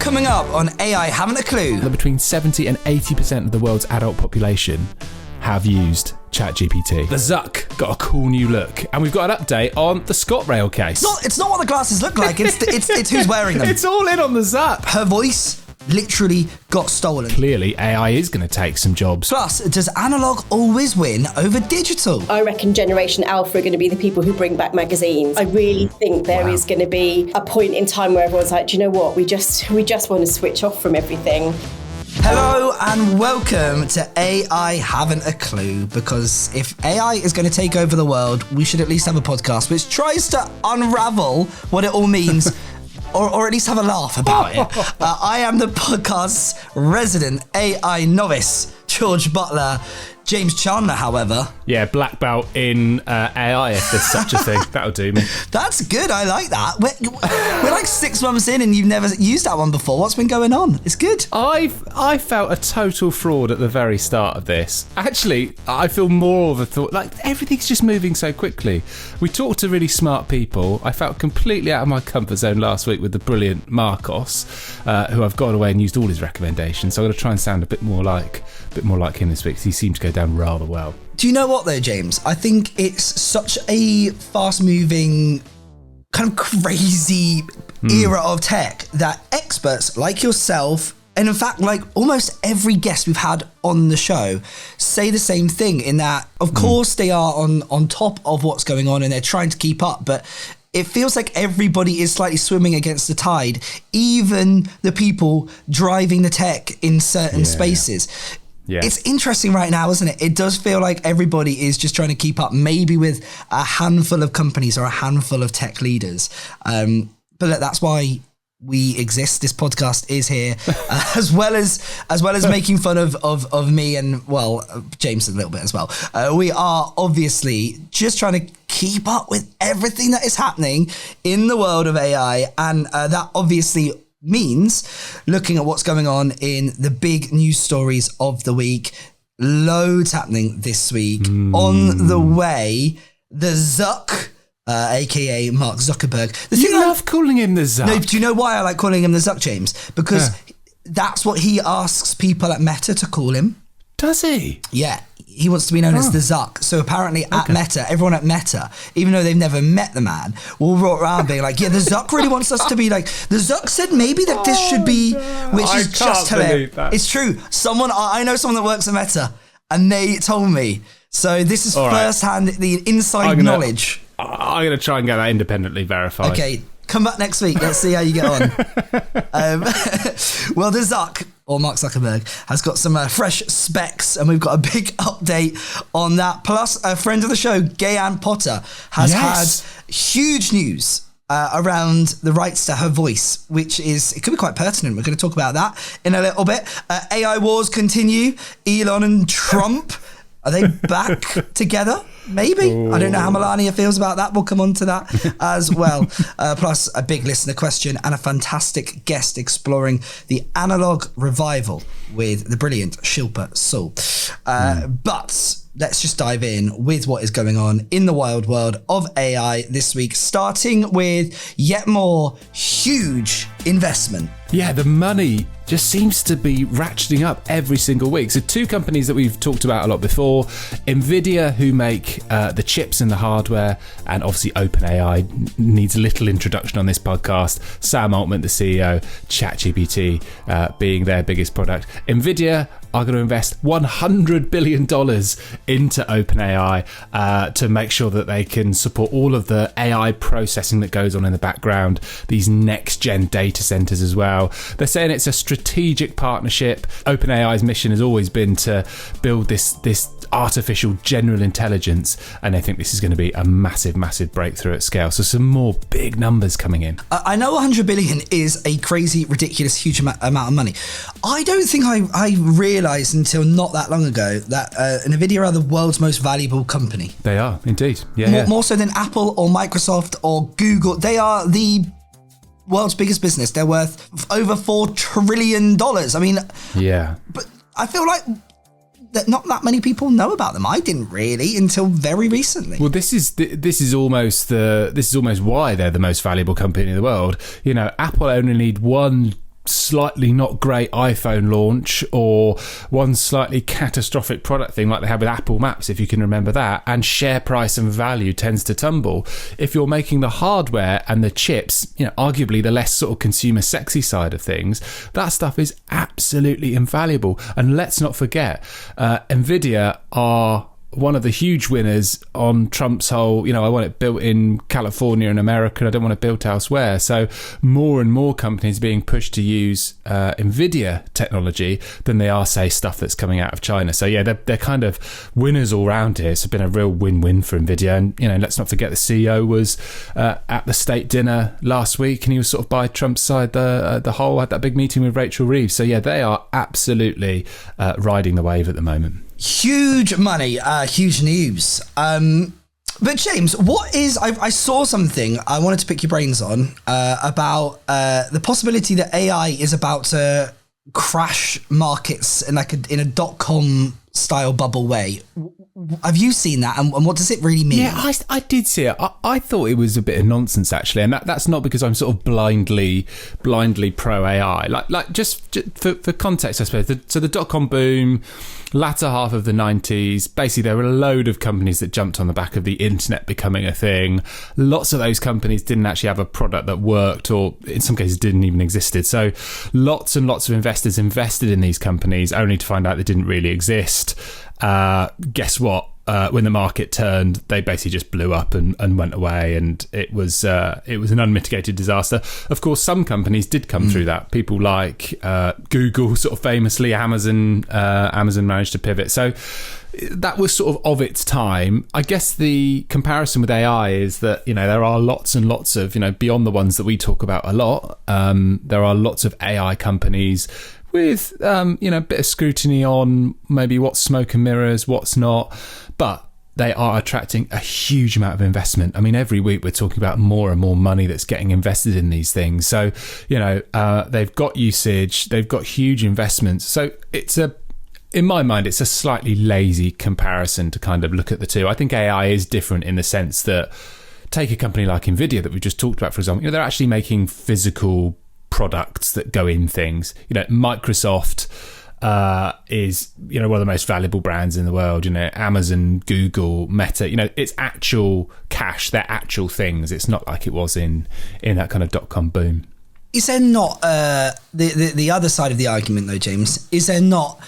coming up on AI Haven't a Clue. That between 70 and 80% of the world's adult population have used ChatGPT. The Zuck got a cool new look, and we've got an update on the ScotRail case. It's not what the glasses look like, it's who's wearing them. It's all in on the Zuck. Her voice literally got stolen. Clearly, AI is going to take some jobs. Plus, does analog always win over digital? I reckon Generation Alpha are going to be the people who bring back magazines. I really think there is going to be a point in time where everyone's like, do you know what? We just want to switch off from everything. Hello and welcome to AI Haven't a Clue, because if AI is going to take over the world, we should at least have a podcast which tries to unravel what it all means. Or at least have a laugh about it. I am the podcast's resident AI novice, George Butler. James Chandler, however. Yeah, black belt in AI, if there's such a thing. That'll do me. That's good. I like that. We're like 6 months in and you've never used that one before. What's been going on? It's good. I felt a total fraud at the very start of this. Actually, I feel more of a thought. Like, everything's just moving so quickly. We talked to really smart people. I felt completely out of my comfort zone last week with the brilliant Marcos, who I've gone away and used all his recommendations. So I'm going to try and sound a bit more like him this week, because he seems to go down rather well. Do you know what though, James? I think it's such a fast-moving, kind of crazy era of tech that experts like yourself, and in fact, like almost every guest we've had on the show, say the same thing, in that, of course, they are on top of what's going on and they're trying to keep up, but it feels like everybody is slightly swimming against the tide, even the people driving the tech in certain spaces. Yeah. It's interesting right now, isn't it? It does feel like everybody is just trying to keep up, maybe with a handful of companies or a handful of tech leaders. But that's why we exist. This podcast is here, as well as making fun of me and, well, James a little bit as well. We are obviously just trying to keep up with everything that is happening in the world of AI, and that obviously means looking at what's going on in the big news stories of the week. Loads happening this week. On the way, the Zuck, aka Mark Zuckerberg. You love calling him the Zuck. No, do you know why I like calling him the Zuck, James? Because that's what he asks people at Meta to call him. Does he? Yeah. He wants to be known as the Zuck. So apparently at Meta, everyone at Meta, even though they've never met the man, will walk around being like, yeah, the Zuck really wants us to be like, the Zuck said maybe that this should be, which is just hilarious. It's true. I know someone that works at Meta, and they told me. So this is firsthand the inside knowledge. I'm going to try and get that independently verified. Okay, come back next week. Let's see how you get on. Well, the Zuck, or Mark Zuckerberg, has got some fresh specs, and we've got a big update on that. Plus, a friend of the show, Gayanne Potter, has had huge news around the rights to her voice, which it could be quite pertinent. We're going to talk about that in a little bit. AI wars continue. Elon and Trump, are they back together? Maybe. Ooh. I don't know how Melania feels about that. We'll come on to that as well. Plus a big listener question and a fantastic guest exploring the analog revival with the brilliant Shilpa Saul. But let's just dive in with what is going on in the wild world of AI this week, starting with yet more huge investment. Yeah, the money just seems to be ratcheting up every single week. So 2 companies that we've talked about a lot before, Nvidia, who make the chips and the hardware, and obviously OpenAI needs little introduction on this podcast. Sam Altman, the CEO, ChatGPT being their biggest product. Nvidia are going to invest $100 billion into OpenAI to make sure that they can support all of the AI processing that goes on in the background, these next-gen data centers as well. They're saying it's a strategic partnership. OpenAI's mission has always been to build this artificial general intelligence, and they think this is going to be a massive breakthrough at scale. So some more big numbers coming in. I know 100 billion is a crazy, ridiculous, huge amount of money. I don't think I realised until not that long ago that Nvidia are the world's most valuable company. They are, indeed. More so than Apple or Microsoft or Google. They are the world's biggest business. They're worth over $4 trillion. I mean, but I feel like that not that many people know about them. I didn't really until very recently. Well, this is almost why they're the most valuable company in the world. You know, Apple only need one slightly not great iPhone launch or one slightly catastrophic product thing like they had with Apple Maps, if you can remember that, and share price and value tends to tumble. If you're making the hardware and the chips, arguably the less sort of consumer sexy side of things, that stuff is absolutely invaluable. And let's not forget, Nvidia are one of the huge winners on Trump's whole, I want it built in California and America, and I don't want it built elsewhere. So more and more companies are being pushed to use Nvidia technology than they are, say, stuff that's coming out of China. So yeah, they're kind of winners all round here. It's been a real win-win for Nvidia. And, let's not forget the CEO was at the state dinner last week, and he was sort of by Trump's side the whole, had that big meeting with Rachel Reeves. So yeah, they are absolutely riding the wave at the moment. Huge money, huge news. But James, I saw something I wanted to pick your brains on about the possibility that AI is about to crash markets in a .com style bubble way. Have you seen that, and what does it really mean? Yeah, I did see it. I thought it was a bit of nonsense, actually, and that's not because I'm sort of blindly pro AI. Like just for context, I suppose. So the .com boom, latter half of the 90s, basically there were a load of companies that jumped on the back of the internet becoming a thing. Lots of those companies didn't actually have a product that worked, or in some cases didn't even existed. So lots and lots of investors invested in these companies only to find out they didn't really exist. Guess what? When the market turned, they basically just blew up and went away, and it was an unmitigated disaster. Of course, some companies did come through that. People like Google, sort of famously, Amazon managed to pivot. So that was sort of its time. I guess the comparison with AI is that there are lots and lots of beyond the ones that we talk about a lot. There are lots of AI companies with a bit of scrutiny on maybe what's smoke and mirrors, what's not, but they are attracting a huge amount of investment. I mean, every week we're talking about more and more money that's getting invested in these things. So, they've got usage, they've got huge investments. So in my mind, it's a slightly lazy comparison to kind of look at the two. I think AI is different in the sense that, take a company like Nvidia that we just talked about, for example, they're actually making physical products that go in things. Microsoft is one of the most valuable brands in the world. Amazon, Google, Meta, it's actual cash, they're actual things. It's not like it was in that kind of .com boom. Is there not the other side of the argument though, James? Is there not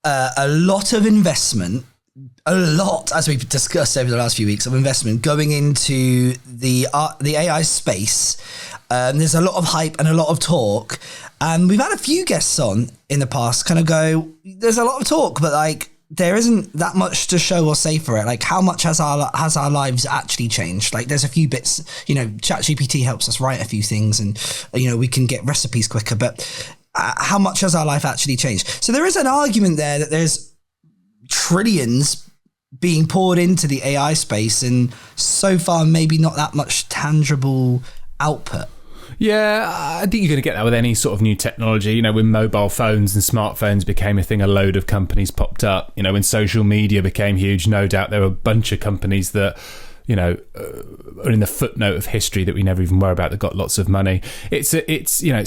a lot of investment, as we've discussed over the last few weeks, of investment going into the AI space? There's a lot of hype and a lot of talk, and we've had a few guests on in the past kind of go, there's a lot of talk, but there isn't that much to show or say for it. Like, how much has our lives actually changed? Like, there's a few bits, ChatGPT helps us write a few things, and we can get recipes quicker, but how much has our life actually changed? So there is an argument there that there's trillions being poured into the AI space, and so far maybe not that much tangible output. Yeah, I think you're going to get that with any sort of new technology. When mobile phones and smartphones became a thing, a load of companies popped up. When social media became huge, no doubt there were a bunch of companies that are in the footnote of history that we never even worry about, that got lots of money. It's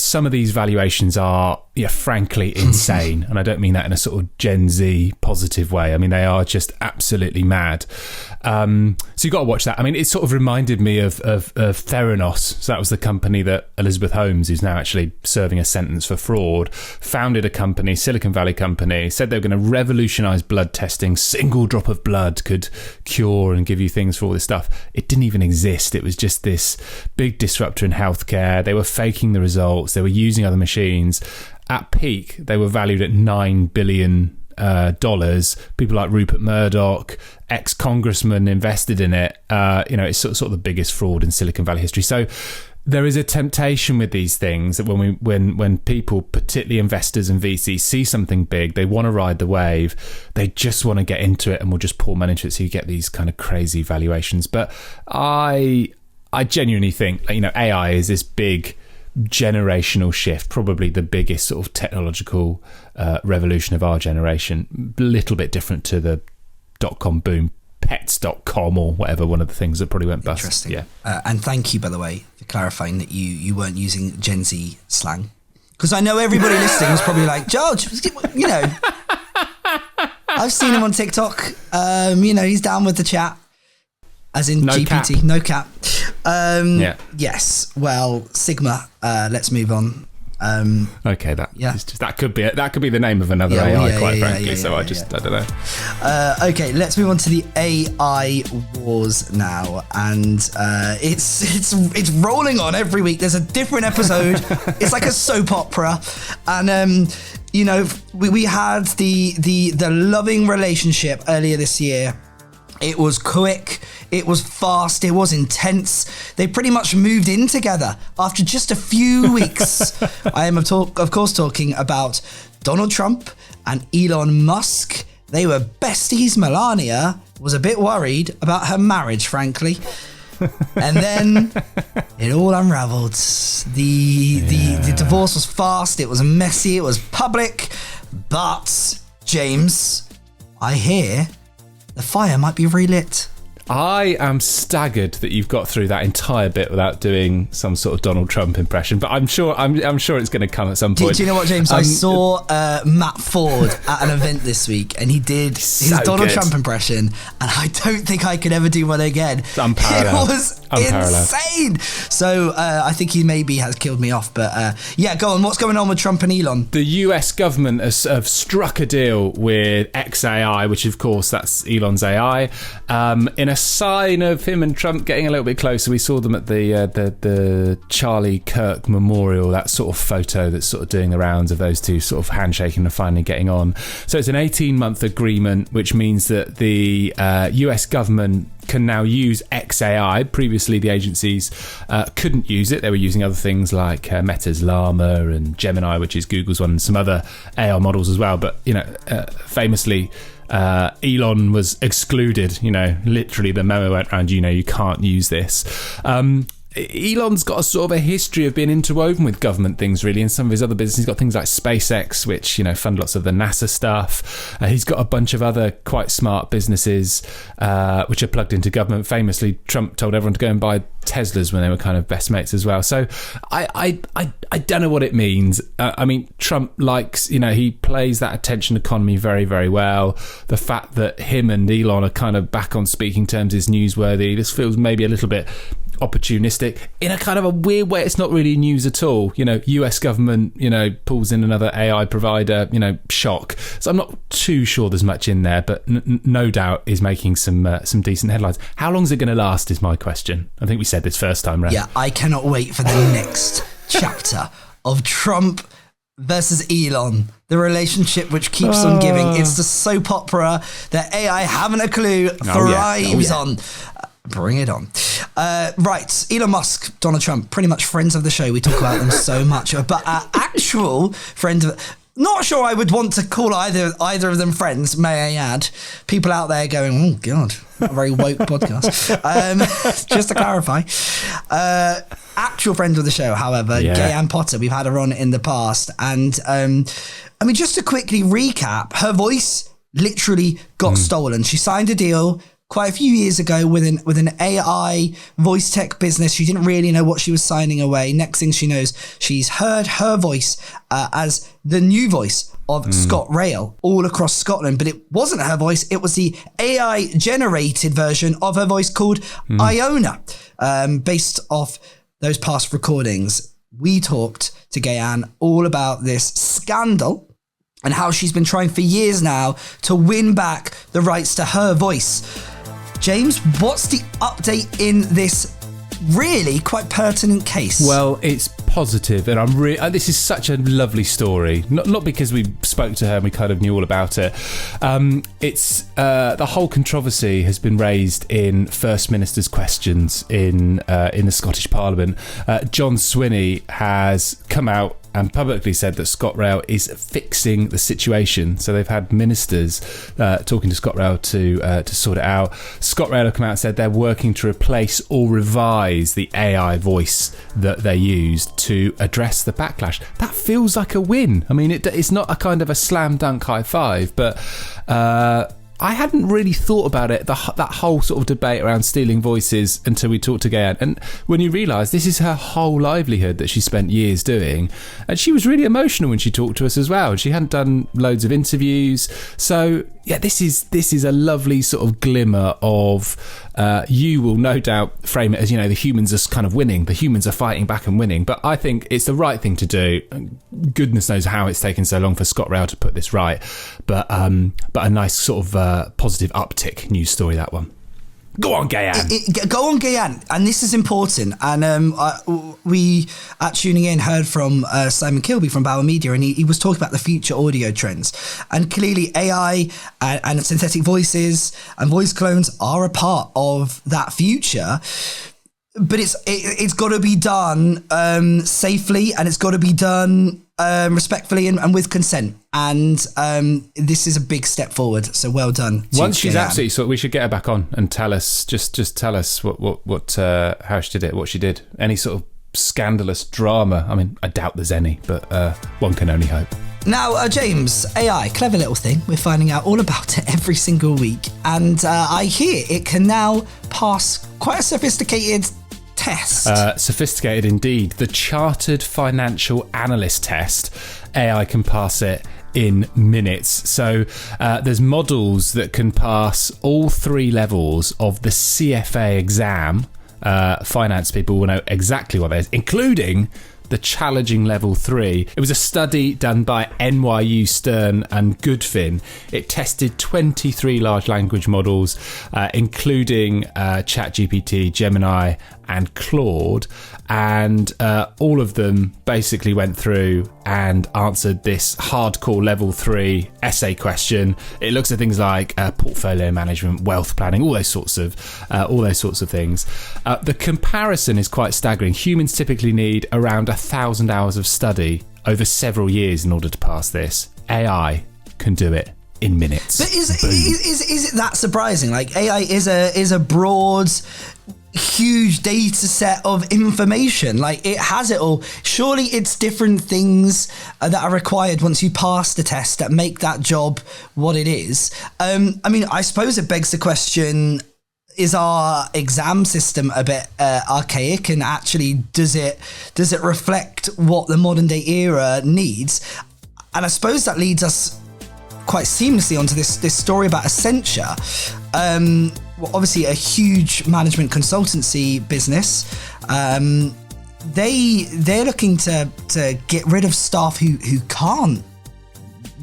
some of these valuations are frankly insane, and I don't mean that in a sort of Gen Z positive way. I mean, they are just absolutely mad. So you've got to watch that. I mean, it sort of reminded me of Theranos. So that was the company that Elizabeth Holmes, who's now actually serving a sentence for fraud, founded a company, Silicon Valley company, said they were going to revolutionize blood testing. Single drop of blood could cure and give you things for all this stuff. It didn't even exist. It was just this big disruptor in healthcare. They were faking the results. They were using other machines. At peak, they were valued at $9 billion. People like Rupert Murdoch, ex-congressman, invested in it. It's sort of the biggest fraud in Silicon Valley history. So there is a temptation with these things that when people, particularly investors and VCs, see something big, they want to ride the wave, they just want to get into it and will just pour money into it, so you get these kind of crazy valuations. But I genuinely think AI is this big generational shift, probably the biggest sort of technological revolution of our generation. A little bit different to the .com boom, pets.com or whatever, one of the things that probably went bust. Interesting. Yeah. And thank you, by the way, for clarifying that you weren't using Gen Z slang. Because I know everybody listening is probably like, George, you know, I've seen him on TikTok. You know, he's down with the chat. As in no GPT, cap. no cap. Yeah. Yes. Well, Sigma. Let's move on. Okay, that could be the name of another AI, quite frankly. I don't know. Okay, let's move on to the AI wars now, and it's rolling on every week. There's a different episode. It's like a soap opera, and you know, we had the loving relationship earlier this year. It was quick, it was fast, it was intense. They pretty much moved in together after just a few weeks. I am, of course, talking about Donald Trump and Elon Musk. They were besties. Melania was a bit worried about her marriage, frankly. And then it all unraveled. The divorce was fast, it was messy, it was public. But, James, I hear the fire might be relit. I am staggered that you've got through that entire bit without doing some sort of Donald Trump impression, but I'm sure it's going to come at some point. Do you know what, James? I saw Matt Ford at an event this week, and he did his Donald Trump impression, and I don't think I could ever do one again. It's unparalleled. It was insane. So I think he maybe has killed me off, but yeah, go on. What's going on with Trump and Elon? The US government have struck a deal with XAI, which of course that's Elon's AI, in a sign of him and Trump getting a little bit closer. We saw them at the Charlie Kirk Memorial, that sort of photo that's sort of doing the rounds of those two sort of handshaking and finally getting on. So it's an 18-month agreement, which means that the US government can now use XAI. Previously, the agencies couldn't use it. They were using other things like Meta's Llama and Gemini, which is Google's one, and some other AI models as well. But, you know, famously, Elon was excluded. You know, literally the memo went around, you know, you can't use this. Elon's got a sort of a history of being interwoven with government things, really, in some of his other businesses. He's got things like SpaceX, which, you know, fund lots of the NASA stuff. He's got a bunch of other quite smart businesses which are plugged into government. Famously, Trump told everyone to go and buy Teslas when they were kind of best mates as well. So I don't know what it means. I mean, Trump likes, you know, he plays that attention economy very, very well. The fact that him and Elon are kind of back on speaking terms is newsworthy. This feels maybe a little bit opportunistic in a kind of a weird way. It's not really news at all. You know, US government, you know, pulls in another AI provider, you know, shock. So I'm not too sure there's much in there, but no doubt is making some decent headlines. How long is it going to last is my question. I think we said this first time round. Yeah, I cannot wait for the next chapter of Trump versus Elon, the relationship which keeps on giving. It's the soap opera that AI, haven't a clue, thrives on. Bring it on. Right, Elon Musk, Donald Trump, pretty much friends of the show. We talk about them so much, but actual friends of... Not sure I would want to call either of them friends, may I add. People out there going, oh, God, not a very woke podcast. Just to clarify. Actual friend of the show, however, Gayanne Potter, we've had her on in the past. And, I mean, just to quickly recap, her voice literally got stolen. She signed a deal quite a few years ago with an AI voice tech business. She didn't really know what she was signing away. Next thing she knows, she's heard her voice as the new voice of ScotRail all across Scotland. But it wasn't her voice. It was the AI generated version of her voice called Iona, based off those past recordings. We talked to Gayanne all about this scandal and how she's been trying for years now to win back the rights to her voice. James, what's the update in this really quite pertinent case? Well, it's positive, and I'm really. This is such a lovely story. Not because we spoke to her and we kind of knew all about it. It's the whole controversy has been raised in First Minister's questions in the Scottish Parliament. John Swinney has come out and publicly said that ScotRail is fixing the situation. So they've had ministers talking to ScotRail to sort it out. ScotRail have come out and said they're working to replace or revise the AI voice that they used to address the backlash. That feels like a win. I mean, it's not a kind of a slam dunk high five, but I hadn't really thought about it, that whole sort of debate around stealing voices, until we talked to Gayan. And when you realise this is her whole livelihood that she spent years doing, and she was really emotional when she talked to us as well. She hadn't done loads of interviews. So, yeah, this is a lovely sort of glimmer of, you will no doubt frame it as, the humans are kind of winning. The humans are fighting back and winning. But I think it's the right thing to do. Goodness knows how it's taken so long for ScotRail to put this right. But a nice sort of positive uptick news story, that one. Go on, Gayan. Go on, Gayan. And this is important. And we, at Tuning In, heard from Simon Kilby from Bauer Media, and he was talking about the future audio trends. And clearly AI and synthetic voices and voice clones are a part of that future. But it's got to be done safely, and it's got to be done respectfully and with consent. And this is a big step forward. So well done. Once she's absolutely sorted, we should get her back on and tell us, just tell us what how she did it, what she did. Any sort of scandalous drama. I mean, I doubt there's any, but one can only hope. Now, James, AI, clever little thing. We're finding out all about it every single week. And I hear it can now pass quite a sophisticated test. Sophisticated indeed. The Chartered Financial Analyst test. AI can pass it in minutes. So there's models that can pass all 3 levels of the CFA exam. Finance people will know exactly what that is, including the challenging level 3. It was a study done by NYU Stern and Goodfin. It tested 23 large language models, including ChatGPT, Gemini, and Claude, and all of them basically went through and answered this hardcore level 3 essay question. It looks at things like portfolio management, wealth planning, all those sorts of things. The comparison is quite staggering. Humans typically need around 1,000 hours of study over several years in order to pass this. AI can do it in minutes. But is it that surprising? Like, AI is a broad, huge data set of information. Like, it has it all. Surely it's different things that are required once you pass the test that make that job what it is. I mean, I suppose it begs the question, is our exam system a bit archaic, and actually does it reflect what the modern day era needs? And I suppose that leads us quite seamlessly onto this story about Accenture. Obviously a huge management consultancy business. They're looking to get rid of staff who can't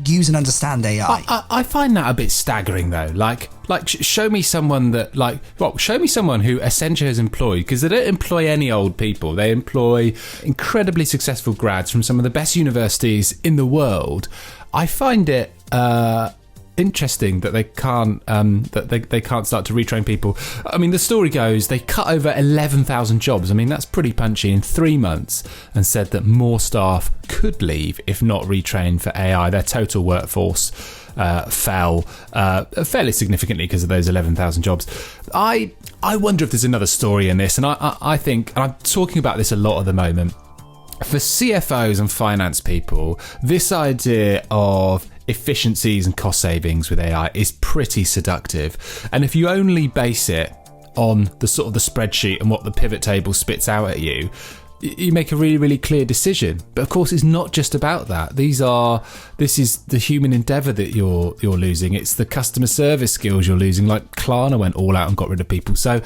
use and understand AI. I find that a bit staggering though. Like show me someone who Accenture has employed, because they don't employ any old people. They employ incredibly successful grads from some of the best universities in the world. I find it interesting that they can't they can't start to retrain people. I mean, the story goes they cut over 11,000 jobs. I mean, that's pretty punchy, in 3 months, and said that more staff could leave if not retrained for AI. Their total workforce fell fairly significantly because of those 11,000 jobs. I wonder if there's another story in this, and I think, and I'm talking about this a lot at the moment, for CFOs and finance people, this idea of efficiencies and cost savings with AI is pretty seductive. And if you only base it on the sort of the spreadsheet and what the pivot table spits out at you, you make a really, really clear decision. But of course, it's not just about that. This is the human endeavour that you're losing. It's the customer service skills you're losing. Like Klarna went all out and got rid of people. So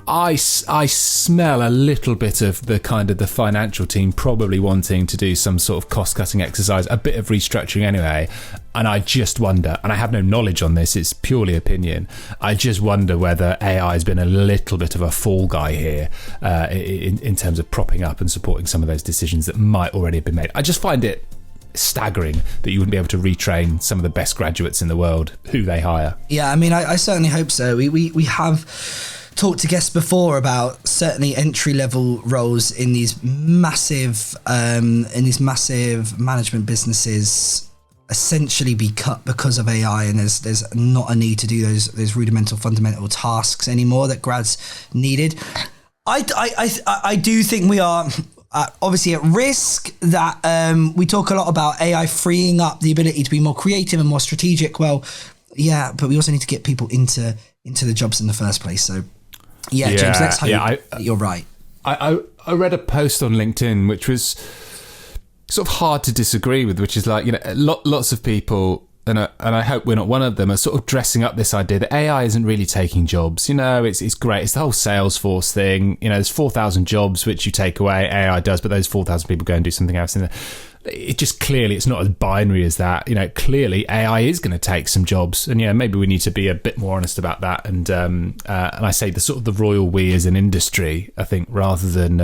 I smell a little bit of the financial team probably wanting to do some sort of cost-cutting exercise, a bit of restructuring anyway. And I just wonder, and I have no knowledge on this, it's purely opinion, I just wonder whether AI has been a little bit of a fall guy here in terms of propping up and supporting some of those decisions that might already have been made. I just find it staggering that you wouldn't be able to retrain some of the best graduates in the world who they hire. Yeah, I mean, I certainly hope so. We have talked to guests before about certainly entry-level roles in these massive management businesses essentially be cut because of AI, and there's not a need to do those rudimental fundamental tasks anymore that grads needed. I do think we are obviously at risk that we talk a lot about AI freeing up the ability to be more creative and more strategic. Well, Yeah, but we also need to get people into the jobs in the first place. So, James, let's hope that you're right. I read a post on LinkedIn which was sort of hard to disagree with, which is like, lots of people, and I hope we're not one of them, are sort of dressing up this idea that AI isn't really taking jobs. It's great. It's the whole Salesforce thing. There's 4,000 jobs which you take away, AI does, but those 4,000 people go and do something else. It just clearly, it's not as binary as that. Clearly AI is going to take some jobs, and maybe we need to be a bit more honest about that. And I say the sort of the royal we as an industry, I think, rather than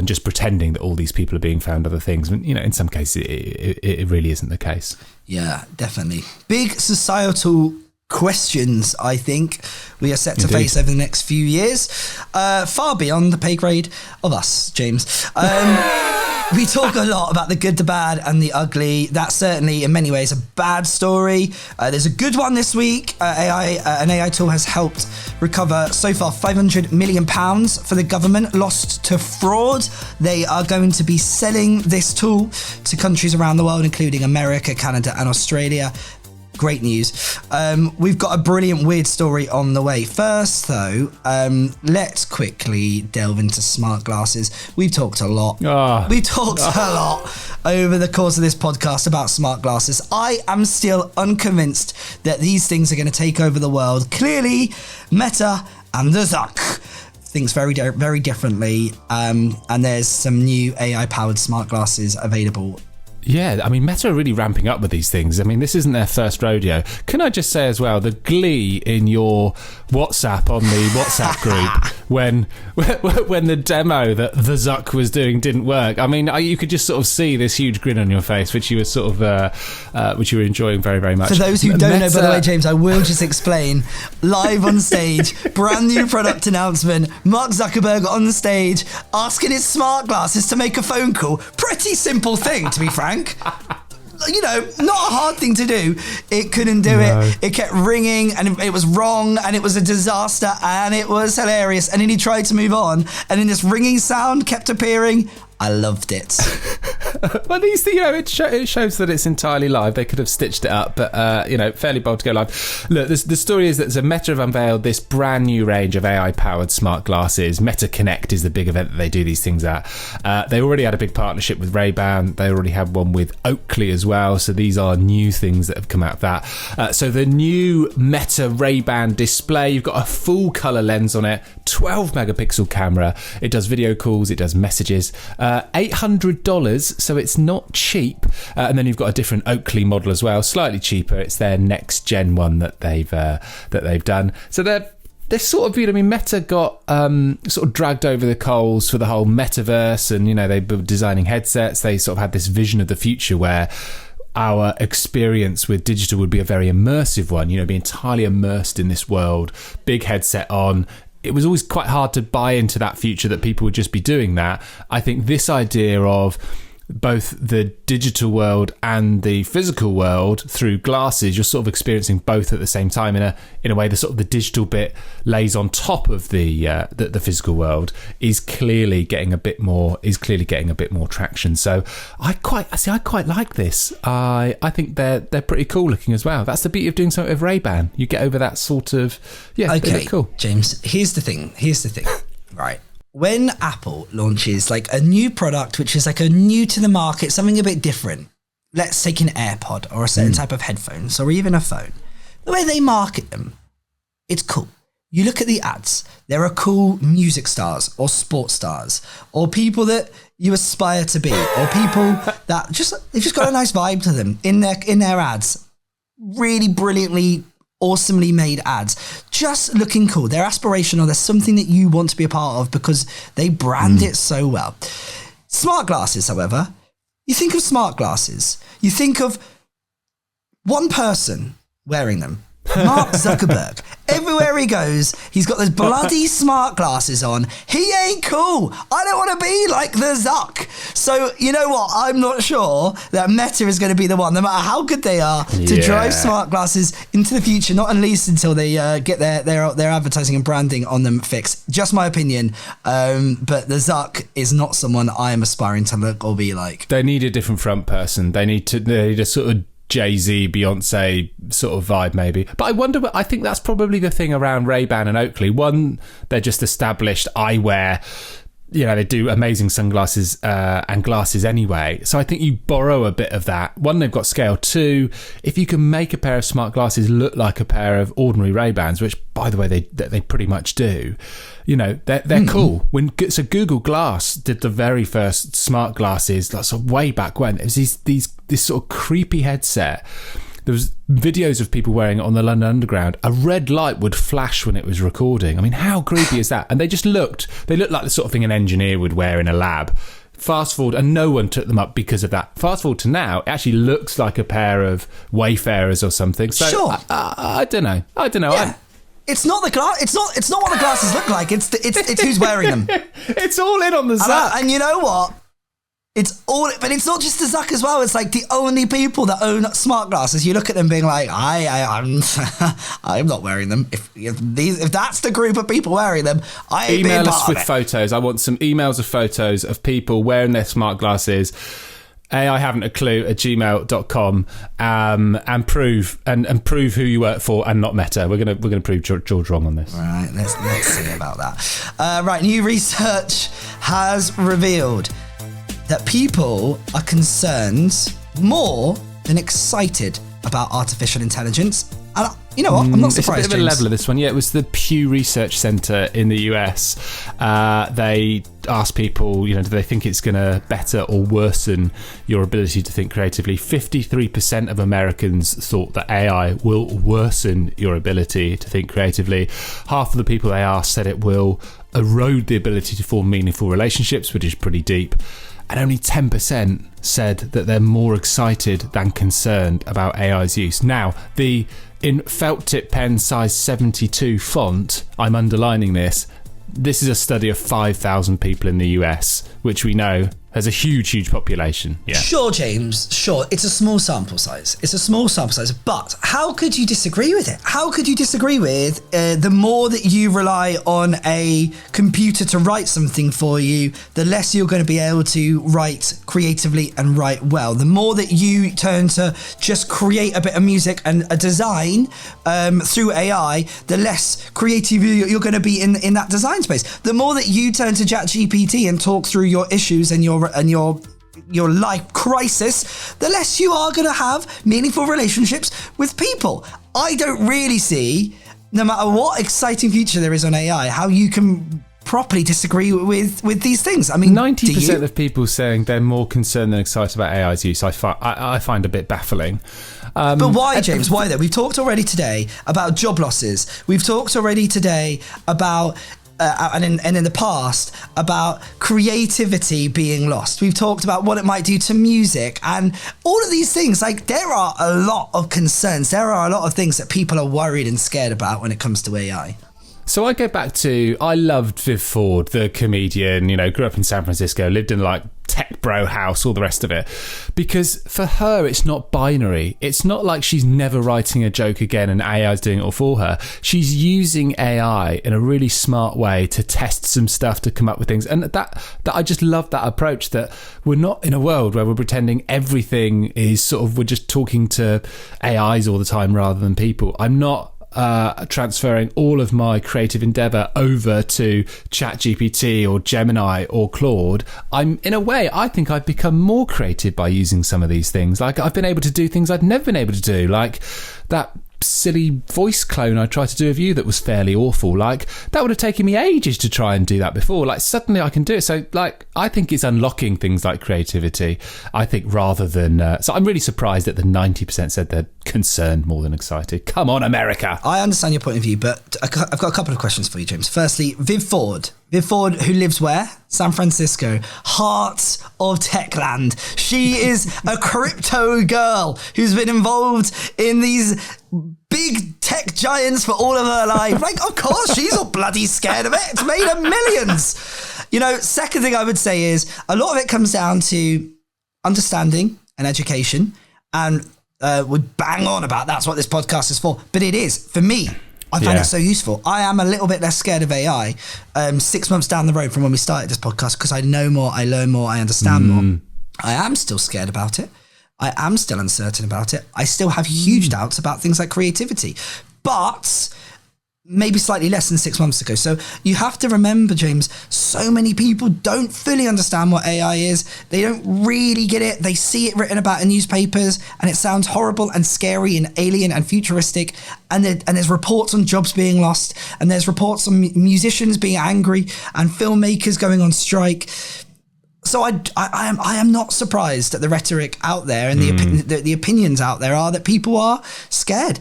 just pretending that all these people are being found other things. In some cases, it really isn't the case. Yeah, definitely. Big societal questions, I think, we are set to face over the next few years, far beyond the pay grade of us, James. We talk a lot about the good, the bad, and the ugly. That's certainly, in many ways, a bad story. There's a good one this week. An AI tool has helped recover so far £500 million for the government lost to fraud. They are going to be selling this tool to countries around the world, including America, Canada, and Australia. Great news. We've got a brilliant weird story on the way. First, though, let's quickly delve into smart glasses. We've talked a lot. We've talked a lot over the course of this podcast about smart glasses. I am still unconvinced that these things are going to take over the world. Clearly, Meta and the Zuck thinks very, very differently. And there's some new AI-powered smart glasses available. Yeah, Meta are really ramping up with these things. This isn't their first rodeo. Can I just say as well, the glee in your WhatsApp on the WhatsApp group when the demo that the Zuck was doing didn't work. You could just sort of see this huge grin on your face, which you were sort of, which you were enjoying very, very much. For those who don't know, by the way, James, I will just explain. Live on stage, brand new product announcement. Mark Zuckerberg on the stage asking his smart glasses to make a phone call. Pretty simple thing, to be frank. Not a hard thing to do. It couldn't do it. It kept ringing and it was wrong and it was a disaster and it was hilarious. And then he tried to move on and then this ringing sound kept appearing. I loved it. Well, these things, it shows that it's entirely live. They could have stitched it up, but fairly bold to go live. Look, the story is that Meta have unveiled this brand new range of AI-powered smart glasses. Meta Connect is the big event that they do these things at. They already had a big partnership with Ray-Ban. They already had one with Oakley as well. So these are new things that have come out of that. So the new Meta Ray-Ban display, you've got a full color lens on it, 12 megapixel camera. It does video calls. It does messages. $800, so it's not cheap. And then you've got a different Oakley model as well, slightly cheaper. It's their next gen one that they've done. So they're sort of, Meta got sort of dragged over the coals for the whole metaverse, and they were designing headsets. They sort of had this vision of the future where our experience with digital would be a very immersive one, be entirely immersed in this world, big headset on. It was always quite hard to buy into that future that people would just be doing that. I think this idea of both the digital world and the physical world through glasses, you're sort of experiencing both at the same time in a way. The sort of the digital bit lays on top of the physical world is clearly getting a bit more traction. So I quite like this. I think they're pretty cool looking as well. That's the beauty of doing something with Ray-Ban. You get over that sort of okay, cool. James, here's the thing. Right. When Apple launches like a new product, which is like a new to the market, something a bit different, let's take an AirPod or a certain type of headphones or even a phone, the way they market them, it's cool. You look at the ads, there are cool music stars or sports stars or people that you aspire to be or people that they've just got a nice vibe to them in their ads. Really brilliantly, awesomely made ads, just looking cool. They're aspirational. There's something that you want to be a part of because they brand it so well. Smart glasses, however, you think of smart glasses, you think of one person wearing them. Mark Zuckerberg. Everywhere he goes, he's got those bloody smart glasses on. He ain't cool. I don't want to be like the Zuck. So, you know what? I'm not sure that Meta is going to be the one, no matter how good they are, to drive smart glasses into the future, not at least until they get their advertising and branding on them fixed. Just my opinion. But the Zuck is not someone I am aspiring to look or be like. They need a different front person. They need a sort of Jay-Z, Beyonce sort of vibe maybe. But I think that's probably the thing around Ray-Ban and Oakley. One, they're just established eyewear. They do amazing sunglasses and glasses anyway. So I think you borrow a bit of that. One, they've got scale. Two, if you can make a pair of smart glasses look like a pair of ordinary Ray-Bans, which, by the way, they pretty much do, they're cool. So Google Glass did the very first smart glasses, like sort of way back when. It was this sort of creepy headset. There was videos of people wearing it on the London Underground. A red light would flash when it was recording. I mean, how creepy is that? And they looked like the sort of thing an engineer would wear in a lab. Fast forward, and no one took them up because of that. Fast forward to now, it actually looks like a pair of Wayfarers or something. So, sure. I don't know. Yeah. It's not the glass. It's not what the glasses look like. It's who's wearing them. It's all in on the Zuck. And you know what? But it's not just the Zuck as well. It's like the only people that own smart glasses. You look at them being like, I'm not wearing them. If that's the group of people wearing them, I ain't email being us part with of it. photos. I want some emails of photos of people wearing their smart glasses. I haven't a clue at gmail.com and prove who you work for and not Meta. We're gonna prove George wrong on this. All right, let's see about that. Right, new research has revealed that people are concerned more than excited about artificial intelligence. And you know what? I'm not surprised, It's a bit of a James. level of this one. Yeah, it was the Pew Research Centre in the US. They asked people, do they think it's going to better or worsen your ability to think creatively? 53% of Americans thought that AI will worsen your ability to think creatively. Half of the people they asked said it will erode the ability to form meaningful relationships, which is pretty deep. And only 10% said that they're more excited than concerned about AI's use. Now, in felt tip pen size 72 font, I'm underlining this is a study of 5,000 people in the US, which we know has a huge population. Yeah. Sure, James, sure. It's a small sample size. But how could you disagree with it? How could you disagree with the more that you rely on a computer to write something for you, the less you're going to be able to write creatively and write well. The more that you turn to just create a bit of music and a design through AI, the less creative you're going to be in that design space. The more that you turn to ChatGPT and talk through your issues and your life crisis, the less you are going to have meaningful relationships with people. I don't really see, no matter what exciting future there is on AI, how you can properly disagree with these things. I mean, 90% of people saying they're more concerned than excited about AI's use, I find a bit baffling. But why, James? Why though? We've talked already today about job losses. We've talked already today about and in the past about creativity being lost. We've talked about what it might do to music and all of these things. Like, there are a lot of concerns. There are a lot of things that people are worried and scared about when it comes to AI. So I go back to, I loved Viv Ford, the comedian, grew up in San Francisco, lived in like tech bro house, all the rest of it. Because for her, it's not binary. It's not like she's never writing a joke again and AI's doing it all for her. She's using AI in a really smart way to test some stuff, to come up with things. And that I just love that approach, that we're not in a world where we're pretending everything is sort of, we're just talking to AIs all the time rather than people. I'm not transferring all of my creative endeavour over to ChatGPT or Gemini or Claude. In a way, I think I've become more creative by using some of these things. Like, I've been able to do things I've never been able to do, like that silly voice clone I tried to do of you that was fairly awful. Like, that would have taken me ages to try and do that before. Like, suddenly I can do it. So, like, I think it's unlocking things like creativity, I think, rather than so I'm really surprised that the 90% said they're concerned more than excited. Come on, America. I understand your point of view, but I've got a couple of questions for you, James. Firstly, Viv Ford, who lives where? San Francisco, heart of Techland. She is a crypto girl who's been involved in these big tech giants for all of her life. Like, of course, she's all bloody scared of it. It's made her millions. Second thing I would say is a lot of it comes down to understanding and education, and would bang on about that's what this podcast is for. But it is, for me, I find it so useful. I am a little bit less scared of AI 6 months down the road from when we started this podcast, because I know more, I learn more, I understand more. I am still scared about it. I am still uncertain about it. I still have huge doubts about things like creativity, but maybe slightly less than 6 months ago. So you have to remember, James, so many people don't fully understand what AI is. They don't really get it. They see it written about in newspapers and it sounds horrible and scary and alien and futuristic. And there's reports on jobs being lost, and there's reports on musicians being angry and filmmakers going on strike. So I am not surprised at the rhetoric out there, and the opinions out there are that people are scared.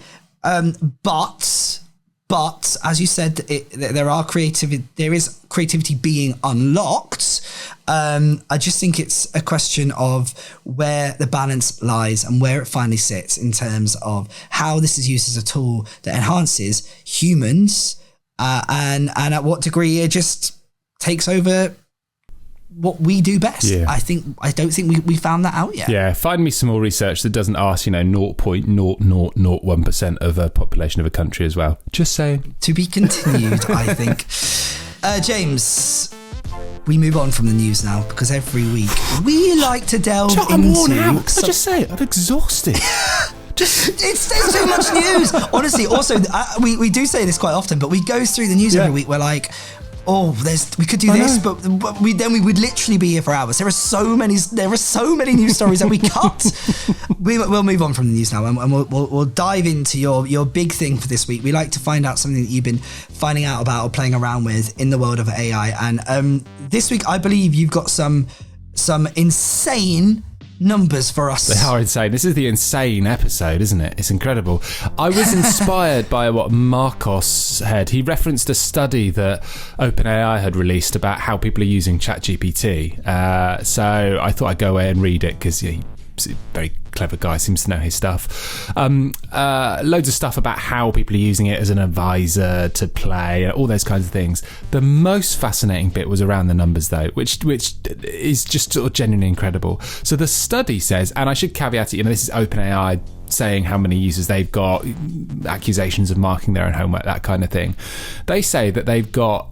But as you said, there is creativity being unlocked. I just think it's a question of where the balance lies and where it finally sits in terms of how this is used as a tool that enhances humans, and at what degree it just takes over what we do best. Yeah. I don't think we found that out yet. Yeah, find me some more research that doesn't ask, 0.0001% of a population of a country as well. Just saying. To be continued, I think. James, we move on from the news now, because every week we like to delve into... I'm worn out. I just say it, I'm exhausted. There's too much news. Honestly, also, we do say this quite often, but we go through the news every week. We're like, we could do this, but we would literally be here for hours. There are so many news stories that we cut. We'll move on from the news now, and we'll dive into your big thing for this week. We like to find out something that you've been finding out about or playing around with in the world of AI. And this week, I believe you've got some insane numbers for us. They are insane. This is the insane episode, isn't it? It's incredible. I was inspired by what Marcos said. He referenced a study that OpenAI had released about how people are using ChatGPT. So I thought I'd go away and read it, because he's a very clever guy, seems to know his stuff. Loads of stuff about how people are using it as an advisor to play, all those kinds of things. The most fascinating bit was around the numbers, though, which is just sort of genuinely incredible. So the study says, and I should caveat it, this is OpenAI saying how many users they've got, accusations of marking their own homework, that kind of thing. They say that they've got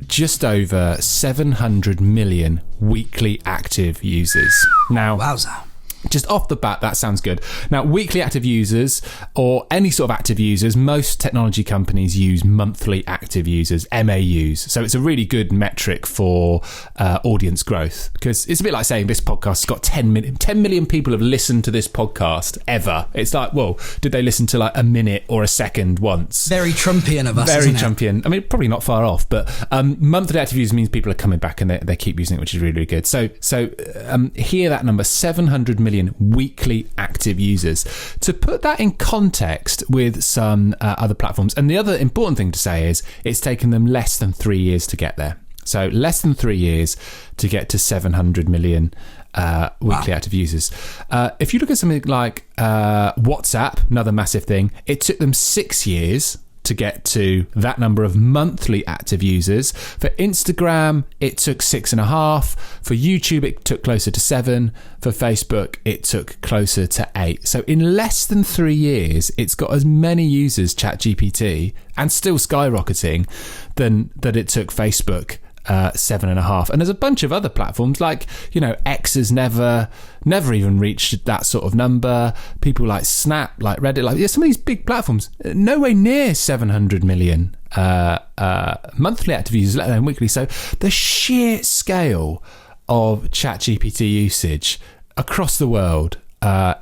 just over 700 million weekly active users. Now, wowza. Just off the bat, that sounds good. Now, weekly active users, or any sort of active users, most technology companies use monthly active users, MAUs. So it's a really good metric for audience growth, because it's a bit like saying this podcast's got 10 million people have listened to this podcast ever. It's like, well, did they listen to like a minute or a second once? Very Trumpian of us, Very isn't Trumpian. I mean, probably not far off, but monthly active users means people are coming back and they keep using it, which is really, really good. So hear that number, 700 million weekly active users. To put that in context with some other platforms, and the other important thing to say is it's taken them less than 3 years to get there. So less than 3 years to get to 700 million weekly active users. If you look at something like WhatsApp, another massive thing, it took them 6 years to get to that number of monthly active users. For Instagram, it took 6.5. For YouTube, it took closer to 7. For Facebook, it took closer to 8. So in less than 3 years, it's got as many users, ChatGPT, and still skyrocketing, than that it took Facebook 7.5. And there's a bunch of other platforms like, X has never even reached that sort of number. People like Snap, like Reddit, some of these big platforms, nowhere near 700 million monthly active users, let alone weekly. So the sheer scale of ChatGPT usage across the world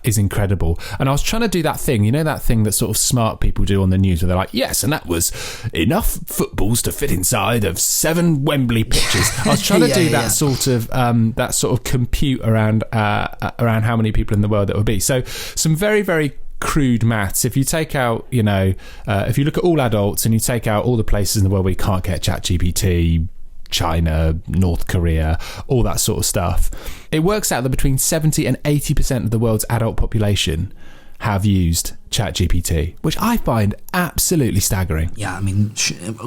is incredible. And I was trying to do that thing, that thing that sort of smart people do on the news where they're like, yes, and that was enough footballs to fit inside of 7 Wembley pitches. I was trying to do that sort of compute around how many people in the world that would be. So some very, very crude maths. If you take out, if you look at all adults and you take out all the places in the world where you can't get ChatGPT, China, North Korea, all that sort of stuff, it works out that between 70 and 80% of the world's adult population have used ChatGPT, which I find absolutely staggering. Yeah, I mean,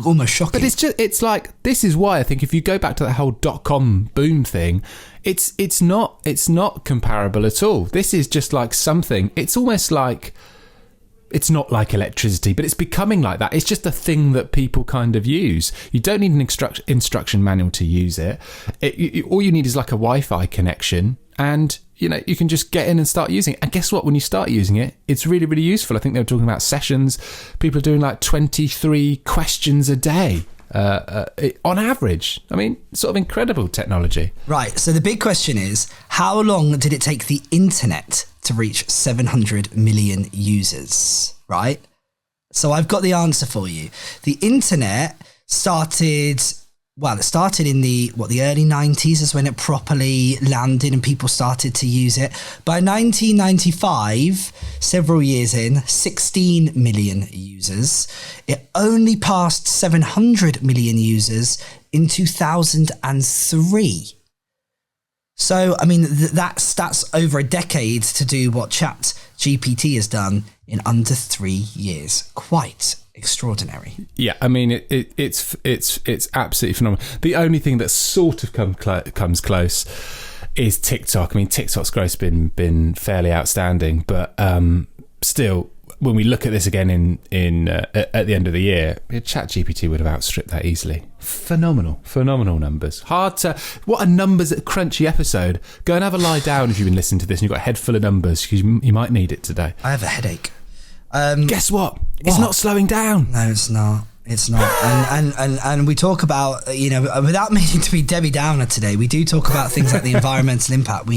almost shocking. But it's like, this is why I think if you go back to that whole .com boom thing, it's not comparable at all. This is just like something, it's almost like, it's not like electricity, but it's becoming like that. It's just a thing that people kind of use. You don't need an instruction manual to use it. All you need is like a Wi-Fi connection, and you can just get in and start using it. And guess what? When you start using it, it's really, really useful. I think they were talking about sessions. People are doing like 23 questions a day on average. I mean, sort of incredible technology. Right. So the big question is, how long did it take the internet to reach 700 million users? Right. So I've got the answer for you. The internet started in the early 90s is when it properly landed and people started to use it. By 1995, several years in, 16 million users. It only passed 700 million users in 2003. So, I mean, that's over a decade to do what ChatGPT has done in under 3 years. Quite extraordinary. Yeah, I mean, it's absolutely phenomenal. The only thing that sort of comes close is TikTok. I mean, TikTok's growth's been fairly outstanding, but still, when we look at this again at the end of the year, ChatGPT would have outstripped that easily. Phenomenal numbers. What a numbers crunchy episode. Go and have a lie down if you've been listening to this and you've got a head full of numbers, because you might need it today. I have a headache. Guess what? It's not slowing down. No, it's not. It's not. And we talk about, without meaning to be Debbie Downer today, we do talk about things like the environmental impact.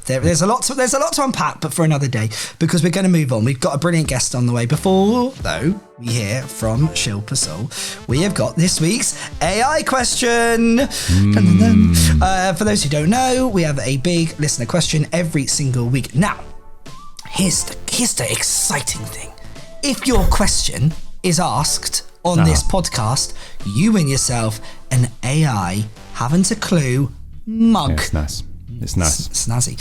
There's a lot to unpack, but for another day, because we're going to move on. We've got a brilliant guest on the way. Before, though, we hear from Shilpa Saul, we have got this week's AI question. For those who don't know, we have a big listener question every single week. Now, here's the exciting thing. If your question is asked on this podcast, you win yourself an AI haven't a clue mug. Yeah, it's nice. It's snazzy.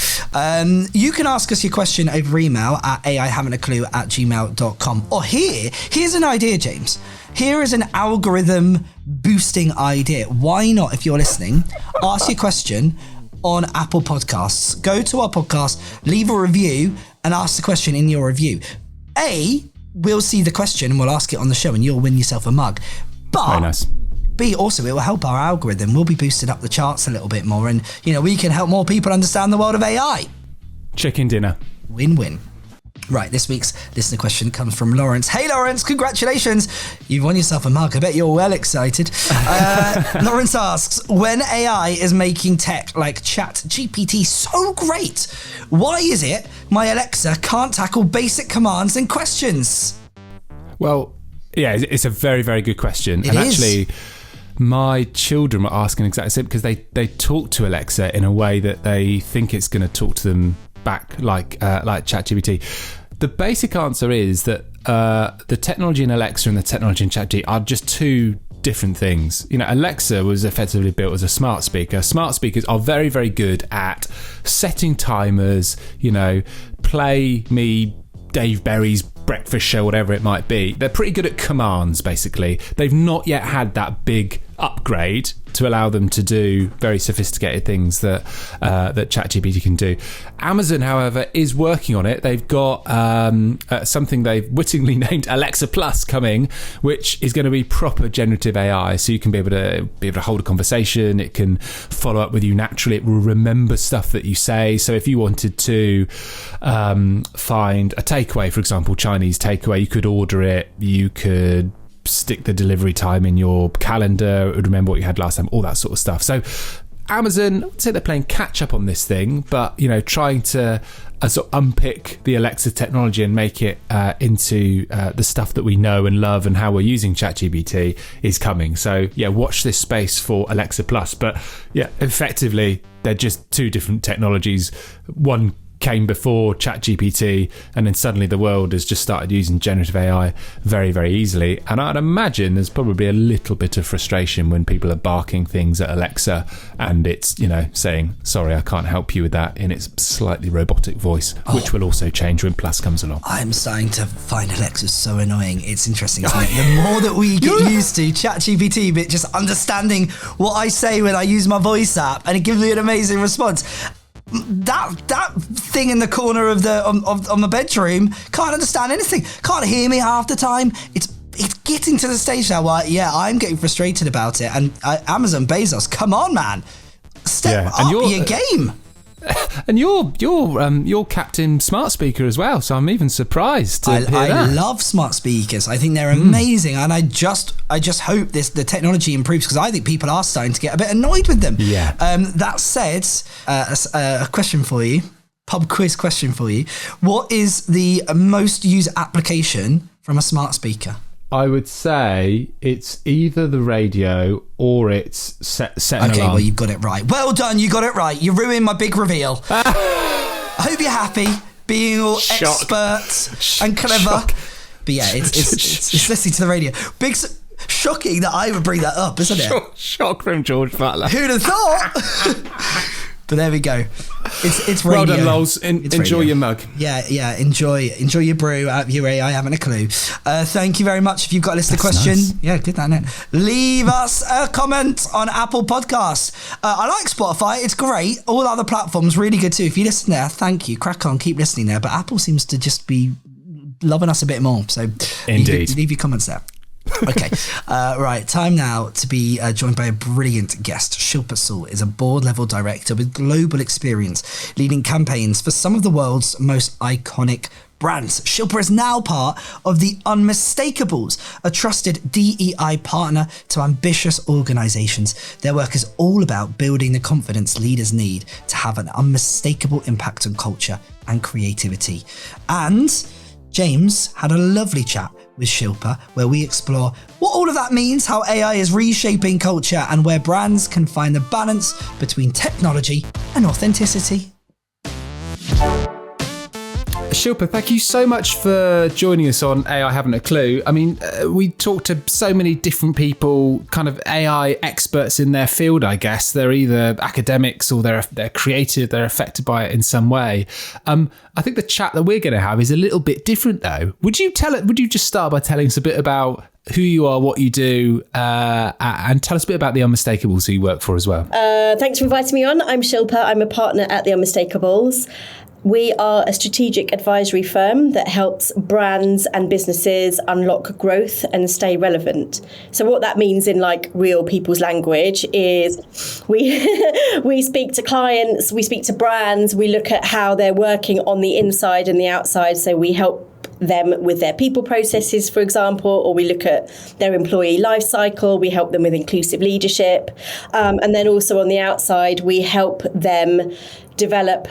You can ask us your question over email at aihaven'taclue@gmail.com. Or here's an idea, James. Here is an algorithm boosting idea. Why not, if you're listening, ask your question on Apple Podcasts. Go to our podcast, leave a review, and ask the question in your review. We'll see the question and we'll ask it on the show and you'll win yourself a mug. But very nice. B, also, it will help our algorithm. We'll be boosted up the charts a little bit more and, we can help more people understand the world of AI. Chicken dinner. Win-win. Right, this week's listener question comes from Lawrence. Hey, Lawrence, congratulations. You've won yourself a mug. I bet you're well excited. Lawrence asks, when AI is making tech like ChatGPT so great, why is it my Alexa can't tackle basic commands and questions? Well, yeah, it's a very, very good question. Actually, my children were asking exactly the same, because they talk to Alexa in a way that they think it's going to talk to them back like ChatGPT. The basic answer is that the technology in Alexa and the technology in ChatGPT are just two different things. Alexa was effectively built as a smart speaker. Smart speakers are very, very good at setting timers, play me Dave Berry's breakfast show, whatever it might be. They're pretty good at commands, basically. They've not yet had that big upgrade to allow them to do very sophisticated things that ChatGPT can do. Amazon, however, is working on it. They've got something they've wittingly named Alexa Plus coming, which is going to be proper generative AI. So you can be able to hold a conversation. It can follow up with you naturally. It will remember stuff that you say. So if you wanted to find a takeaway, for example, Chinese takeaway, you could order it. You could stick the delivery time in your calendar. It would remember what you had last time, all that sort of stuff. So Amazon, I would say they're playing catch up on this thing, but trying to sort of unpick the Alexa technology and make it into the stuff that we know and love and how we're using ChatGPT is coming. So yeah, watch this space for Alexa Plus. But yeah, effectively they're just two different technologies. One came before ChatGPT, and then suddenly the world has just started using generative AI very, very easily. And I'd imagine there's probably a little bit of frustration when people are barking things at Alexa and it's, saying, sorry, I can't help you with that, in its slightly robotic voice, which will also change when Plus comes along. I'm starting to find Alexa so annoying. It's interesting, isn't it? The more that we get used to ChatGPT, but just understanding what I say when I use my voice app, and it gives me an amazing response. That thing in the corner of my bedroom can't understand anything, can't hear me half the time. It's getting to the stage now where I'm getting frustrated about it. And Amazon Bezos, come on, man, step up your game. And you're Captain Smart Speaker as well, so I'm even surprised to hear that. I love smart speakers. I think they're amazing, and I just hope the technology improves, because I think people are starting to get a bit annoyed with them. Yeah. That said, a question for you, pub quiz question for you: what is the most used application from a smart speaker? I would say it's either the radio or it's set an Okay, alarm. well, you've got it right. Well done, you got it right. You ruined my big reveal. I hope you're happy being all expert and clever. Shock. But yeah, it's listening to the radio. Shocking that I would bring that up, isn't it? Shock from George Butler. Who'd have thought? But there we go. It's radio. Well done, Lols. Enjoy your mug. Yeah. Enjoy your brew out of your AI, having a clue. Thank you very much. If you've got a list of questions, nice. yeah, good, that innit? Leave us a comment on Apple Podcasts. I like Spotify. It's great. All other platforms really good too. If you listen there, thank you. Crack on, keep listening there. But Apple seems to just be loving us a bit more. So indeed, leave your comments there. Okay, right, time now to be joined by a brilliant guest. Shilpa Saul is a board-level director with global experience leading campaigns for some of the world's most iconic brands. Shilpa is now part of the Unmistakable, a trusted DEI partner to ambitious organisations. Their work is all about building the confidence leaders need to have an unmistakable impact on culture and creativity. And James had a lovely chat with Shilpa, where we explore what all of that means, how AI is reshaping culture, and where brands can find the balance between technology and authenticity. Shilpa, thank you so much for joining us on AI Haven't a Clue. I mean, we talk to so many different people, kind of AI experts in their field, I guess. They're either academics or they're creative, they're affected by it in some way. I think the chat that we're going to have is a little bit different, though. Would you just start by telling us a bit about who you are, what you do, and tell us a bit about the Unmistakable who you work for as well? Thanks for inviting me on. I'm Shilpa. I'm a partner at the Unmistakable. We are a strategic advisory firm that helps brands and businesses unlock growth and stay relevant. So what that means in like real people's language is we speak to clients, we speak to brands, we look at how they're working on the inside and the outside. So we help them with their people processes, for example, or we look at their employee life cycle, we help them with inclusive leadership. And then also on the outside, we help them develop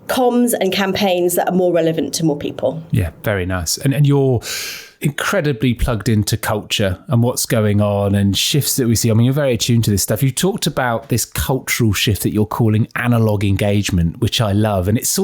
comms and campaigns that are more relevant to more people. Yeah, very nice. And you're incredibly plugged into culture and what's going on and shifts that we see. I mean, you're very attuned to this stuff. You talked about this cultural shift that you're calling analog engagement, which I love. And it's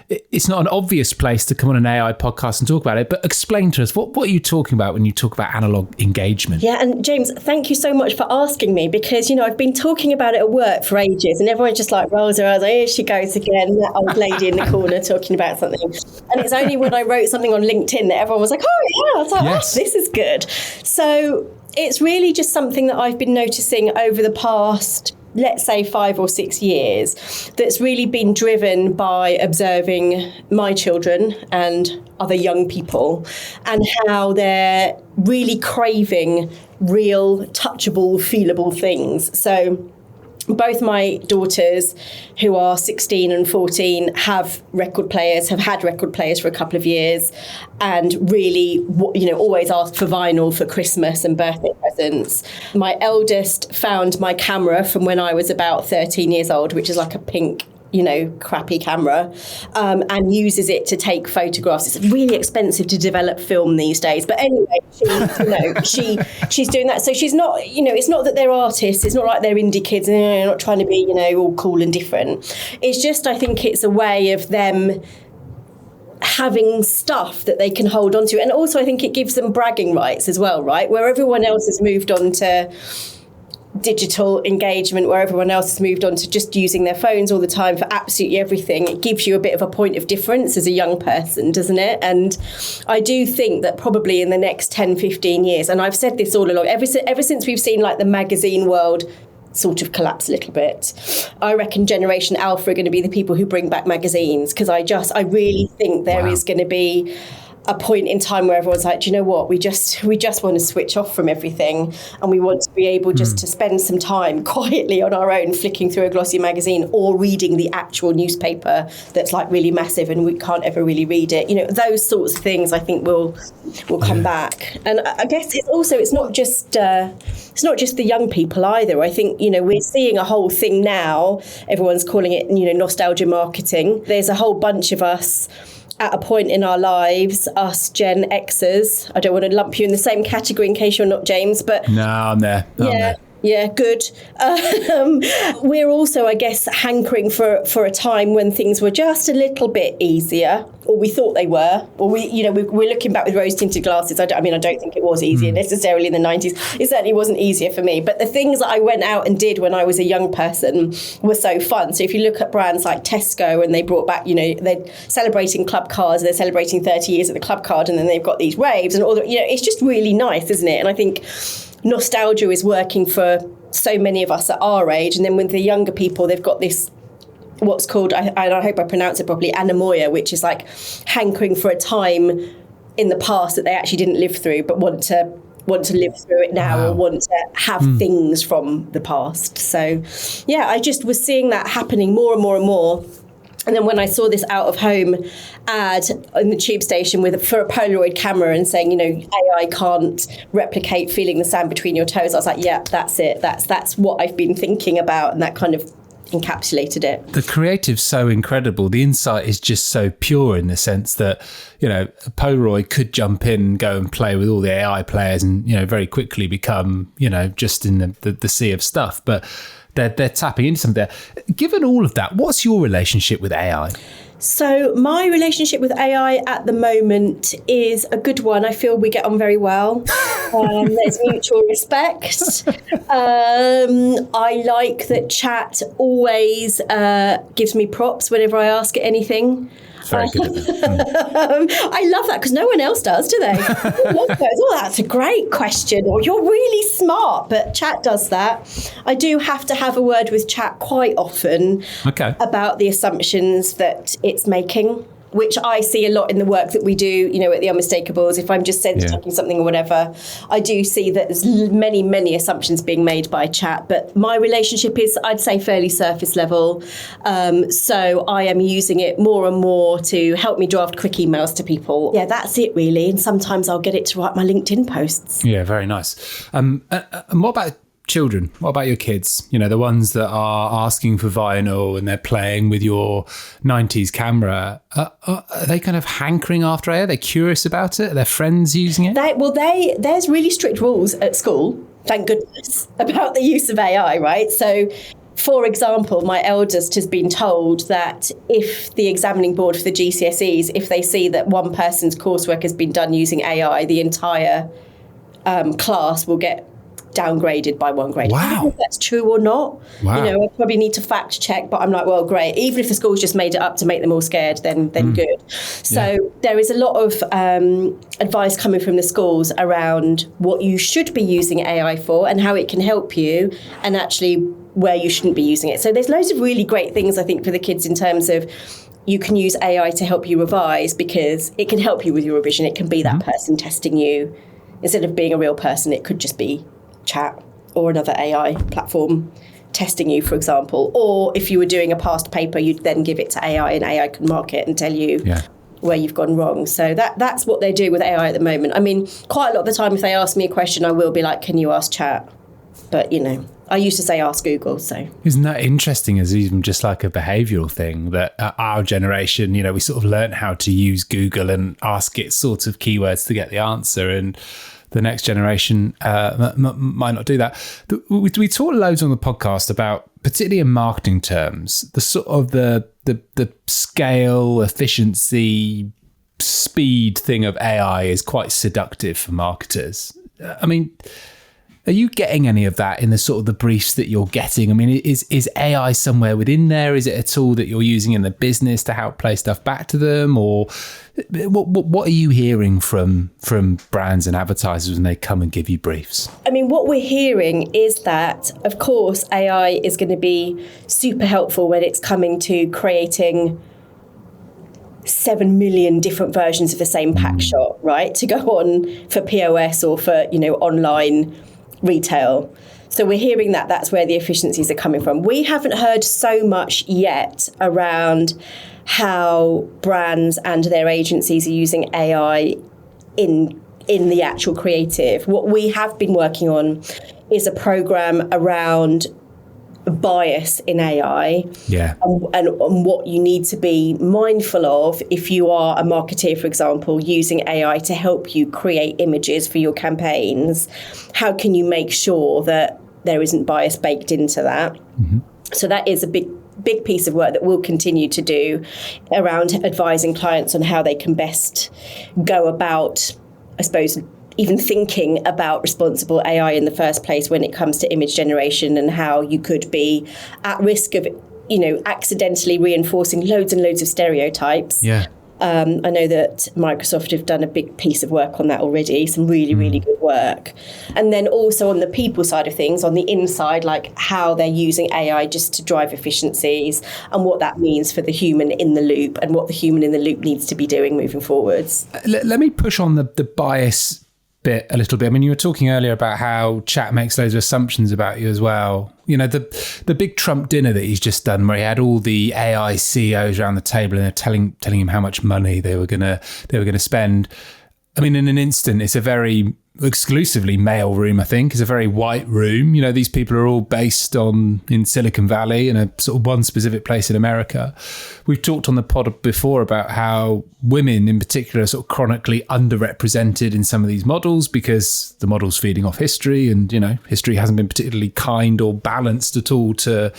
it's not an obvious place to come on an AI podcast and talk about it, but explain to us, what are you talking about when you talk about analog engagement? Yeah, and James, thank you so much for asking me, because, I've been talking about it at work for ages and everyone just like rolls their eyes, like, here she goes again, that old lady in the corner talking about something. And it's only when I wrote something on LinkedIn that everyone was like, oh yeah, I was like, yes. Oh, this is good. So it's really just something that I've been noticing over the past, let's say 5 or 6 years, that's really been driven by observing my children and other young people and how they're really craving real, touchable, feelable things. So both my daughters, who are 16 and 14, have had record players for a couple of years, and really, always ask for vinyl for Christmas and birthday presents. My eldest found my camera from when I was about 13 years old, which is like a pink, crappy camera, and uses it to take photographs. It's really expensive to develop film these days. But anyway, she's doing that. So she's not, it's not that they're artists. It's not like they're indie kids and they're not trying to be, all cool and different. It's just, I think it's a way of them having stuff that they can hold on to. And also I think it gives them bragging rights as well, right? Where everyone else has moved on to digital engagement, where everyone else has moved on to just using their phones all the time for absolutely everything, it gives you a bit of a point of difference as a young person, doesn't it? And I do think that probably in the next 10, 15 years, and I've said this all along, ever since we've seen like the magazine world sort of collapse a little bit, I reckon Generation Alpha are going to be the people who bring back magazines, because I really think there is going to be a point in time where everyone's like, do you know what, we just want to switch off from everything, and we want to be able just to spend some time quietly on our own flicking through a glossy magazine or reading the actual newspaper that's like really massive and we can't ever really read it. You know, those sorts of things I think will come back. And I guess it's not just the young people either. I think, you know, we're seeing a whole thing now. Everyone's calling it, you know, nostalgia marketing. There's a whole bunch of us at a point in our lives, us Gen Xers. I don't want to lump you in the same category in case you're not, James, but... No, I'm there. Yeah, good. We're also, I guess, hankering for a time when things were just a little bit easier, or we thought they were, or we're looking back with rose-tinted glasses. I don't think it was easier necessarily in the 90s. It certainly wasn't easier for me. But the things that I went out and did when I was a young person were so fun. So if you look at brands like Tesco, and they brought back, you know, they're celebrating club cards, they're celebrating 30 years of the club card, and then they've got these raves and all the, you know, it's just really nice, isn't it? And I think nostalgia is working for so many of us at our age, and then with the younger people, they've got this what's called, I hope I pronounce it properly, anemoia, which is like hankering for a time in the past that they actually didn't live through, but want to live through it now. Wow. Or want to have things from the past. So yeah, I just was seeing that happening more and more and more. And then when I saw this out of home ad in the tube station for a Polaroid camera and saying, you know, AI can't replicate feeling the sand between your toes, I was like, yeah, that's it. That's what I've been thinking about. And that kind of encapsulated it. The creative's so incredible. The insight is just so pure in the sense that, you know, Polaroid could jump in and go and play with all the AI players and, you know, very quickly become, you know, just in the sea of stuff. But they're tapping into something there. Given all of that, what's your relationship with AI? So my relationship with AI at the moment is a good one. I feel we get on very well. There's mutual respect. I like that chat always gives me props whenever I ask it anything. Very good. I love that because no one else does, do they? Everyone goes, oh, that's a great question, or you're really smart. But chat does that. I do have to have a word with chat quite often about the assumptions that it's making, which I see a lot in the work that we do, you know, at the Unmistakable. If I'm just sense checking something or whatever, I do see that there's many, many assumptions being made by chat. But my relationship is, I'd say, fairly surface level. So I am using it more and more to help me draft quick emails to people. Yeah, that's it, really. And sometimes I'll get it to write my LinkedIn posts. Yeah, very nice. And what about children? What about your kids? You know, the ones that are asking for vinyl and they're playing with your 90s camera. Are they kind of hankering after AI? Are they curious about it? Are their friends using it? There's really strict rules at school, thank goodness, about the use of AI, right? So, for example, my eldest has been told that if the examining board for the GCSEs, if they see that one person's coursework has been done using AI, the entire class will get downgraded by 1 grade. Wow. I don't know if that's true or not. Wow. You know, I probably need to fact check, but I'm like, well, great. Even if the school's just made it up to make them all scared, then good. So there is a lot of advice coming from the schools around what you should be using AI for and how it can help you, and actually where you shouldn't be using it. So there's loads of really great things, I think, for the kids in terms of you can use AI to help you revise because it can help you with your revision. It can be that person testing you. Instead of being a real person, it could just be chat or another AI platform testing you, for example. Or if you were doing a past paper, you'd then give it to AI and AI can mark it and tell you where you've gone wrong. So that's what they're doing with AI at the moment. I mean, quite a lot of the time, if they ask me a question, I will be like, can you ask chat? But, you know, I used to say ask Google, so. Isn't that interesting as even just like a behavioural thing that our generation, you know, we sort of learnt how to use Google and ask it sorts of keywords to get the answer, and the next generation might not do that. We talk loads on the podcast about, particularly in marketing terms, the sort of the scale, efficiency, speed thing of AI is quite seductive for marketers. I mean, are you getting any of that in the sort of the briefs that you're getting? I mean, is AI somewhere within there? Is it a tool that you're using in the business to help play stuff back to them? Or what are you hearing from brands and advertisers when they come and give you briefs? I mean, what we're hearing is that, of course, AI is going to be super helpful when it's coming to creating 7 million different versions of the same pack shot, right, to go on for POS or for, online retail. So we're hearing that that's where the efficiencies are coming from. We haven't heard so much yet around how brands and their agencies are using AI in the actual creative. What we have been working on is a program around bias in AI, and what you need to be mindful of if you are a marketeer, for example, using AI to help you create images for your campaigns. How can you make sure that there isn't bias baked into that? So that is a big piece of work that we'll continue to do around advising clients on how they can best go about, I suppose, even thinking about responsible AI in the first place when it comes to image generation, and how you could be at risk of, accidentally reinforcing loads and loads of stereotypes. I know that Microsoft have done a big piece of work on that already, some really, really good work. And then also on the people side of things, on the inside, like how they're using AI just to drive efficiencies and what that means for the human in the loop and what the human in the loop needs to be doing moving forwards. Let me push on the bias bit a little bit. I mean, you were talking earlier about how chat makes loads of assumptions about you as well. The big Trump dinner that he's just done, where he had all the AI CEOs around the table and they're telling him how much money they were gonna spend. I mean, in an instant, it's a very exclusively male room, I think. It's a very white room. These people are all based in Silicon Valley in a sort of one specific place in America. We've talked on the pod before about how women in particular are sort of chronically underrepresented in some of these models because the model's feeding off history, and, history hasn't been particularly kind or balanced at all to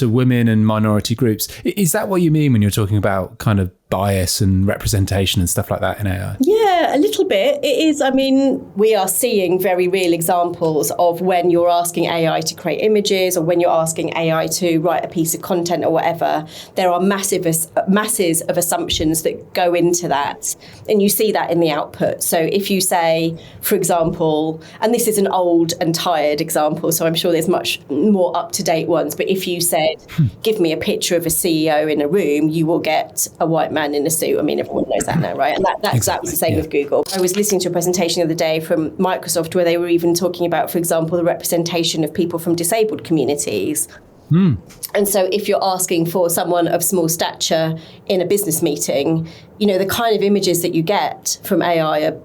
women and minority groups. Is that what you mean when you're talking about kind of bias and representation and stuff like that in AI? Yeah, a little bit. It is. I mean, we are seeing very real examples of when you're asking AI to create images, or when you're asking AI to write a piece of content or whatever, there are masses of assumptions that go into that. And you see that in the output. So if you say, for example, and this is an old and tired example, so I'm sure there's much more up-to-date ones, but if you said, give me a picture of a CEO in a room, you will get a white man in a suit. I mean, everyone knows that now, right? And that was the same with Google. I was listening to a presentation the other day from Microsoft where they were even talking about, for example, the representation of people from disabled communities. And so if you're asking for someone of small stature in a business meeting, the kind of images that you get from AI are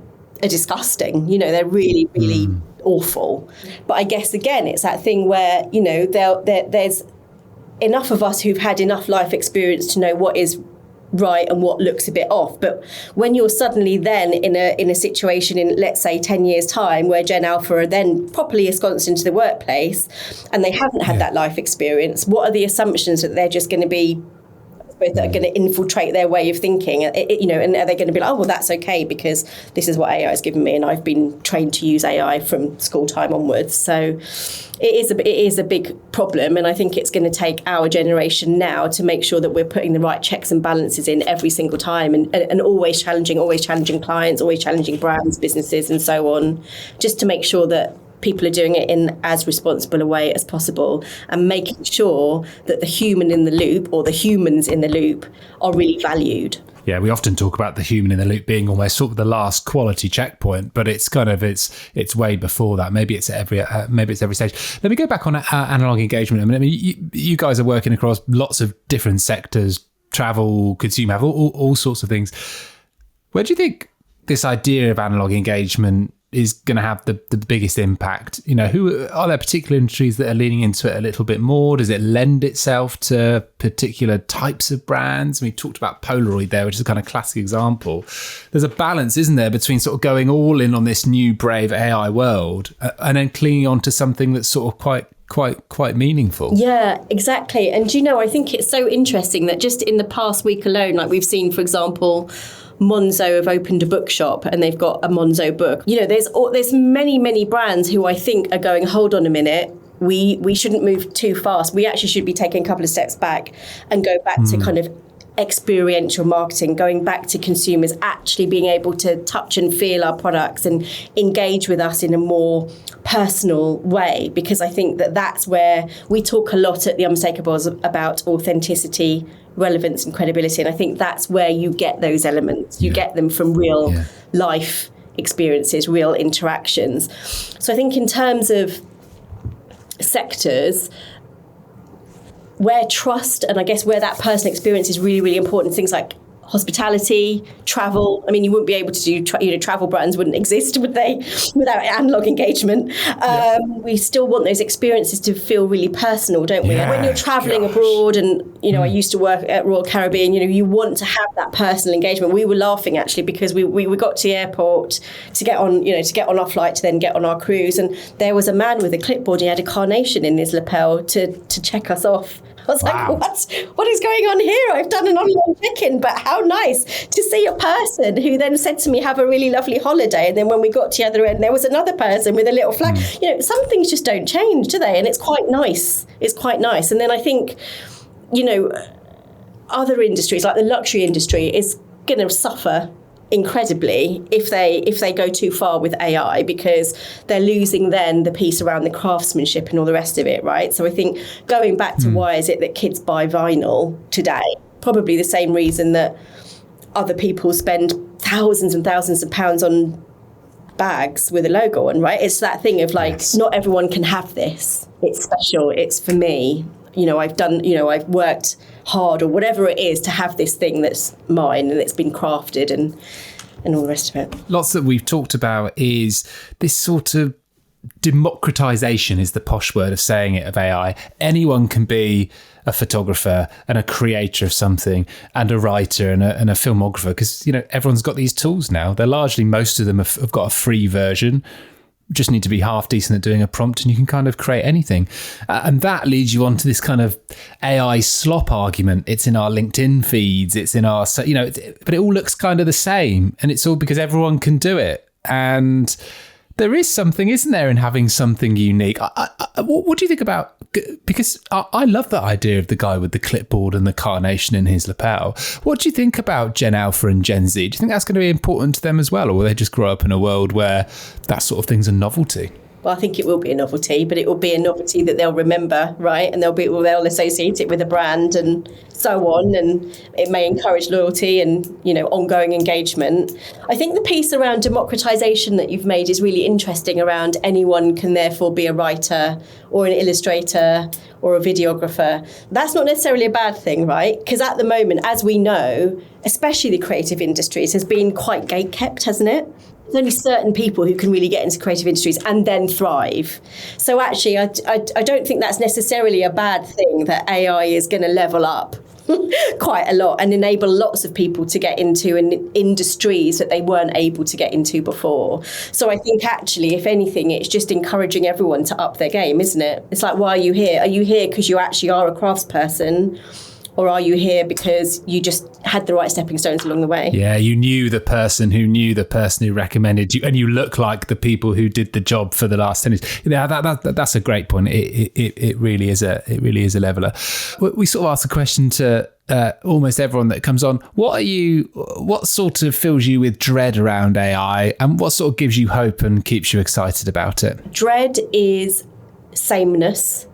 disgusting. They're really, really awful. But I guess, again, it's that thing where, there's enough of us who've had enough life experience to know what is right and what looks a bit off. But when you're suddenly then in a situation in, let's say, 10 years time where Gen Alpha are then properly ensconced into the workplace and they haven't had that life experience, what are the assumptions that they're just going to be, that are going to infiltrate their way of thinking, and are they going to be like, oh, well, that's okay because this is what AI has given me and I've been trained to use AI from school time onwards. So it is a big problem, and I think it's going to take our generation now to make sure that we're putting the right checks and balances in every single time, and always challenging clients, always challenging brands, businesses, and so on, just to make sure that people are doing it in as responsible a way as possible, and making sure that the human in the loop, or the humans in the loop, are really valued. Yeah, we often talk about the human in the loop being almost sort of the last quality checkpoint, but it's kind of it's way before that. Maybe it's at every stage. Let me go back on analog engagement. I mean, you guys are working across lots of different sectors: travel, consumer, all sorts of things. Where do you think this idea of analog engagement is going to have the biggest impact? Who are there particular industries that are leaning into it a little bit more? Does it lend itself to particular types of brands? We talked about Polaroid there, which is a kind of classic example. There's a balance, isn't there, between sort of going all in on this new brave AI world and then clinging on to something that's sort of quite meaningful. Yeah, exactly. And I think it's so interesting that just in the past week alone, like we've seen, for example, Monzo have opened a bookshop and they've got a Monzo book. There's many brands who I think are going, hold on a minute, we shouldn't move too fast. We actually should be taking a couple of steps back and go back to kind of experiential marketing, going back to consumers actually being able to touch and feel our products and engage with us in a more personal way, because I think that that's where we talk a lot at the Unmistakable about authenticity, relevance and credibility, and I think that's where you get those elements. You get them from real life experiences, real interactions. So I think in terms of sectors where trust and I guess where that personal experience is really, really important, things like hospitality, travel. I mean, you wouldn't be able to do, travel brands wouldn't exist, would they, without analog engagement? We still want those experiences to feel really personal, don't we? Yeah, when you're traveling abroad, and, I used to work at Royal Caribbean, you want to have that personal engagement. We were laughing actually because we got to the airport to get on our flight to then get on our cruise, and there was a man with a clipboard. He had a carnation in his lapel to check us off. I was like, what is going on here? I've done an online check-in, but how nice to see a person who then said to me, have a really lovely holiday. And then when we got to the other end, there was another person with a little flag. Some things just don't change, do they? And it's quite nice. It's quite nice. And then I think, other industries, like the luxury industry, is going to suffer incredibly if they go too far with AI, because they're losing then the piece around the craftsmanship and all the rest of it, right? So I think going back to why is it that kids buy vinyl today, probably the same reason that other people spend thousands and thousands of pounds on bags with a logo on, right? It's that thing of like, not everyone can have this. It's special. It's for me. I've worked hard or whatever it is to have this thing that's mine and it's been crafted and all the rest of it. Lots that we've talked about is this sort of democratization is the posh word of saying it, of AI. Anyone can be a photographer and a creator of something and a writer and a filmographer, because everyone's got these tools now. They're largely, most of them have got a free version. Just need to be half decent at doing a prompt and you can kind of create anything. And that leads you on to this kind of AI slop argument. It's in our LinkedIn feeds, it's in our, but it all looks kind of the same, and it's all because everyone can do it. And there is something, isn't there, in having something unique? What do you think about, because I love that idea of the guy with the clipboard and the carnation in his lapel. What do you think about Gen Alpha and Gen Z? Do you think that's going to be important to them as well, or will they just grow up in a world where that sort of thing's a novelty? Well, I think it will be a novelty, but it will be a novelty that they'll remember, right? And they'll associate it with a brand and so on, and it may encourage loyalty and, ongoing engagement. I think the piece around democratization that you've made is really interesting, around anyone can therefore be a writer or an illustrator or a videographer. That's not necessarily a bad thing, right? Because at the moment, as we know, especially the creative industries, has been quite gatekept, hasn't it? There's only certain people who can really get into creative industries and then thrive. So actually, I don't think that's necessarily a bad thing, that AI is going to level up quite a lot and enable lots of people to get into industries that they weren't able to get into before. So I think actually, if anything, it's just encouraging everyone to up their game, isn't it? It's like, why are you here? Are you here because you actually are a craftsperson? Or are you here because you just had the right stepping stones along the way? Yeah, you knew the person who recommended you, and you look like the people who did the job for the last 10 years. Yeah, that's a great point. It really is a leveler. We sort of ask the question to almost everyone that comes on. What sort of fills you with dread around AI, and what sort of gives you hope and keeps you excited about it? Dread is sameness.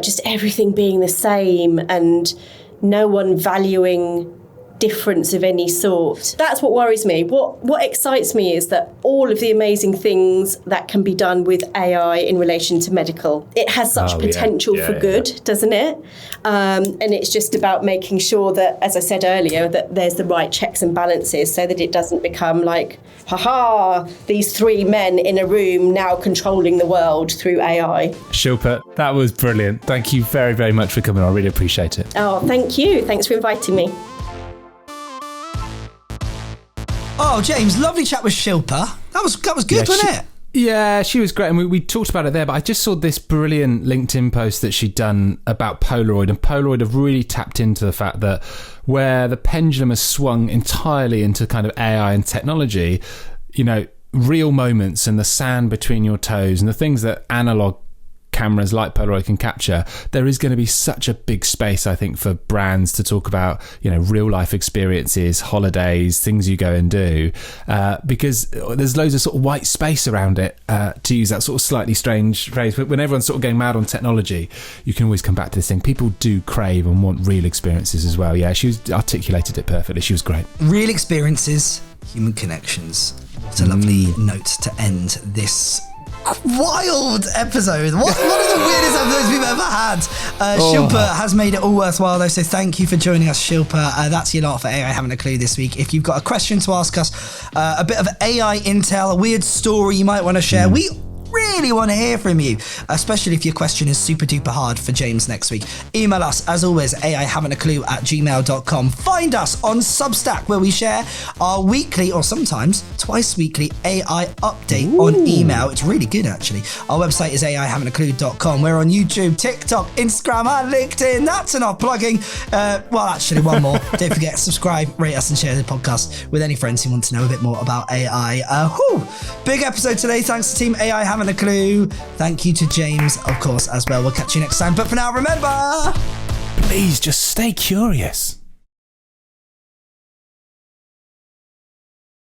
Just everything being the same and no one valuing difference of any sort. That's what worries me. What excites me is that all of the amazing things that can be done with AI in relation to medical, it has such potential for good, doesn't it? And it's just about making sure that, as I said earlier, that there's the right checks and balances so that it doesn't become like, these three men in a room now controlling the world through AI. Shilpa, that was brilliant. Thank you very, very much for coming on. I really appreciate it. Oh, thank you. Thanks for inviting me. Oh, James, lovely chat with Shilpa. That was good, wasn't it? Yeah, she was great. And we talked about it there, but I just saw this brilliant LinkedIn post that she'd done about Polaroid. And Polaroid have really tapped into the fact that where the pendulum has swung entirely into kind of AI and technology, real moments and the sand between your toes and the things that analog cameras like Polaroid can capture, there is going to be such a big space, I think, for brands to talk about, real life experiences, holidays, things you go and do, because there's loads of sort of white space around it, to use that sort of slightly strange phrase. But when everyone's sort of going mad on technology, you can always come back to this thing. People do crave and want real experiences as well. Yeah, she articulated it perfectly. She was great. Real experiences, human connections. What a lovely note to end this wild episode. One of the weirdest episodes we've ever had. Shilpa has made it all worthwhile though, so thank you for joining us, Shilpa. That's your lot for AI Haven't a Clue this week. If you've got a question to ask us, a bit of AI intel, a weird story you might want to share, we really want to hear from you, especially if your question is super duper hard for James next week. Email us, as always, aihaven'taclue@gmail.com. Find us on Substack, where we share our weekly, or sometimes twice weekly, AI update on email. It's really good, actually. Our website is aihaven'taclue.com. We're on YouTube, TikTok, Instagram, and LinkedIn. That's enough plugging. Well, actually, one more. Don't forget, subscribe, rate us, and share the podcast with any friends who want to know a bit more about AI. Big episode today. Thanks to Team AI Haven't a Clue. Thank you to James, of course, as well. We'll catch you next time. But for now, remember, please just stay curious.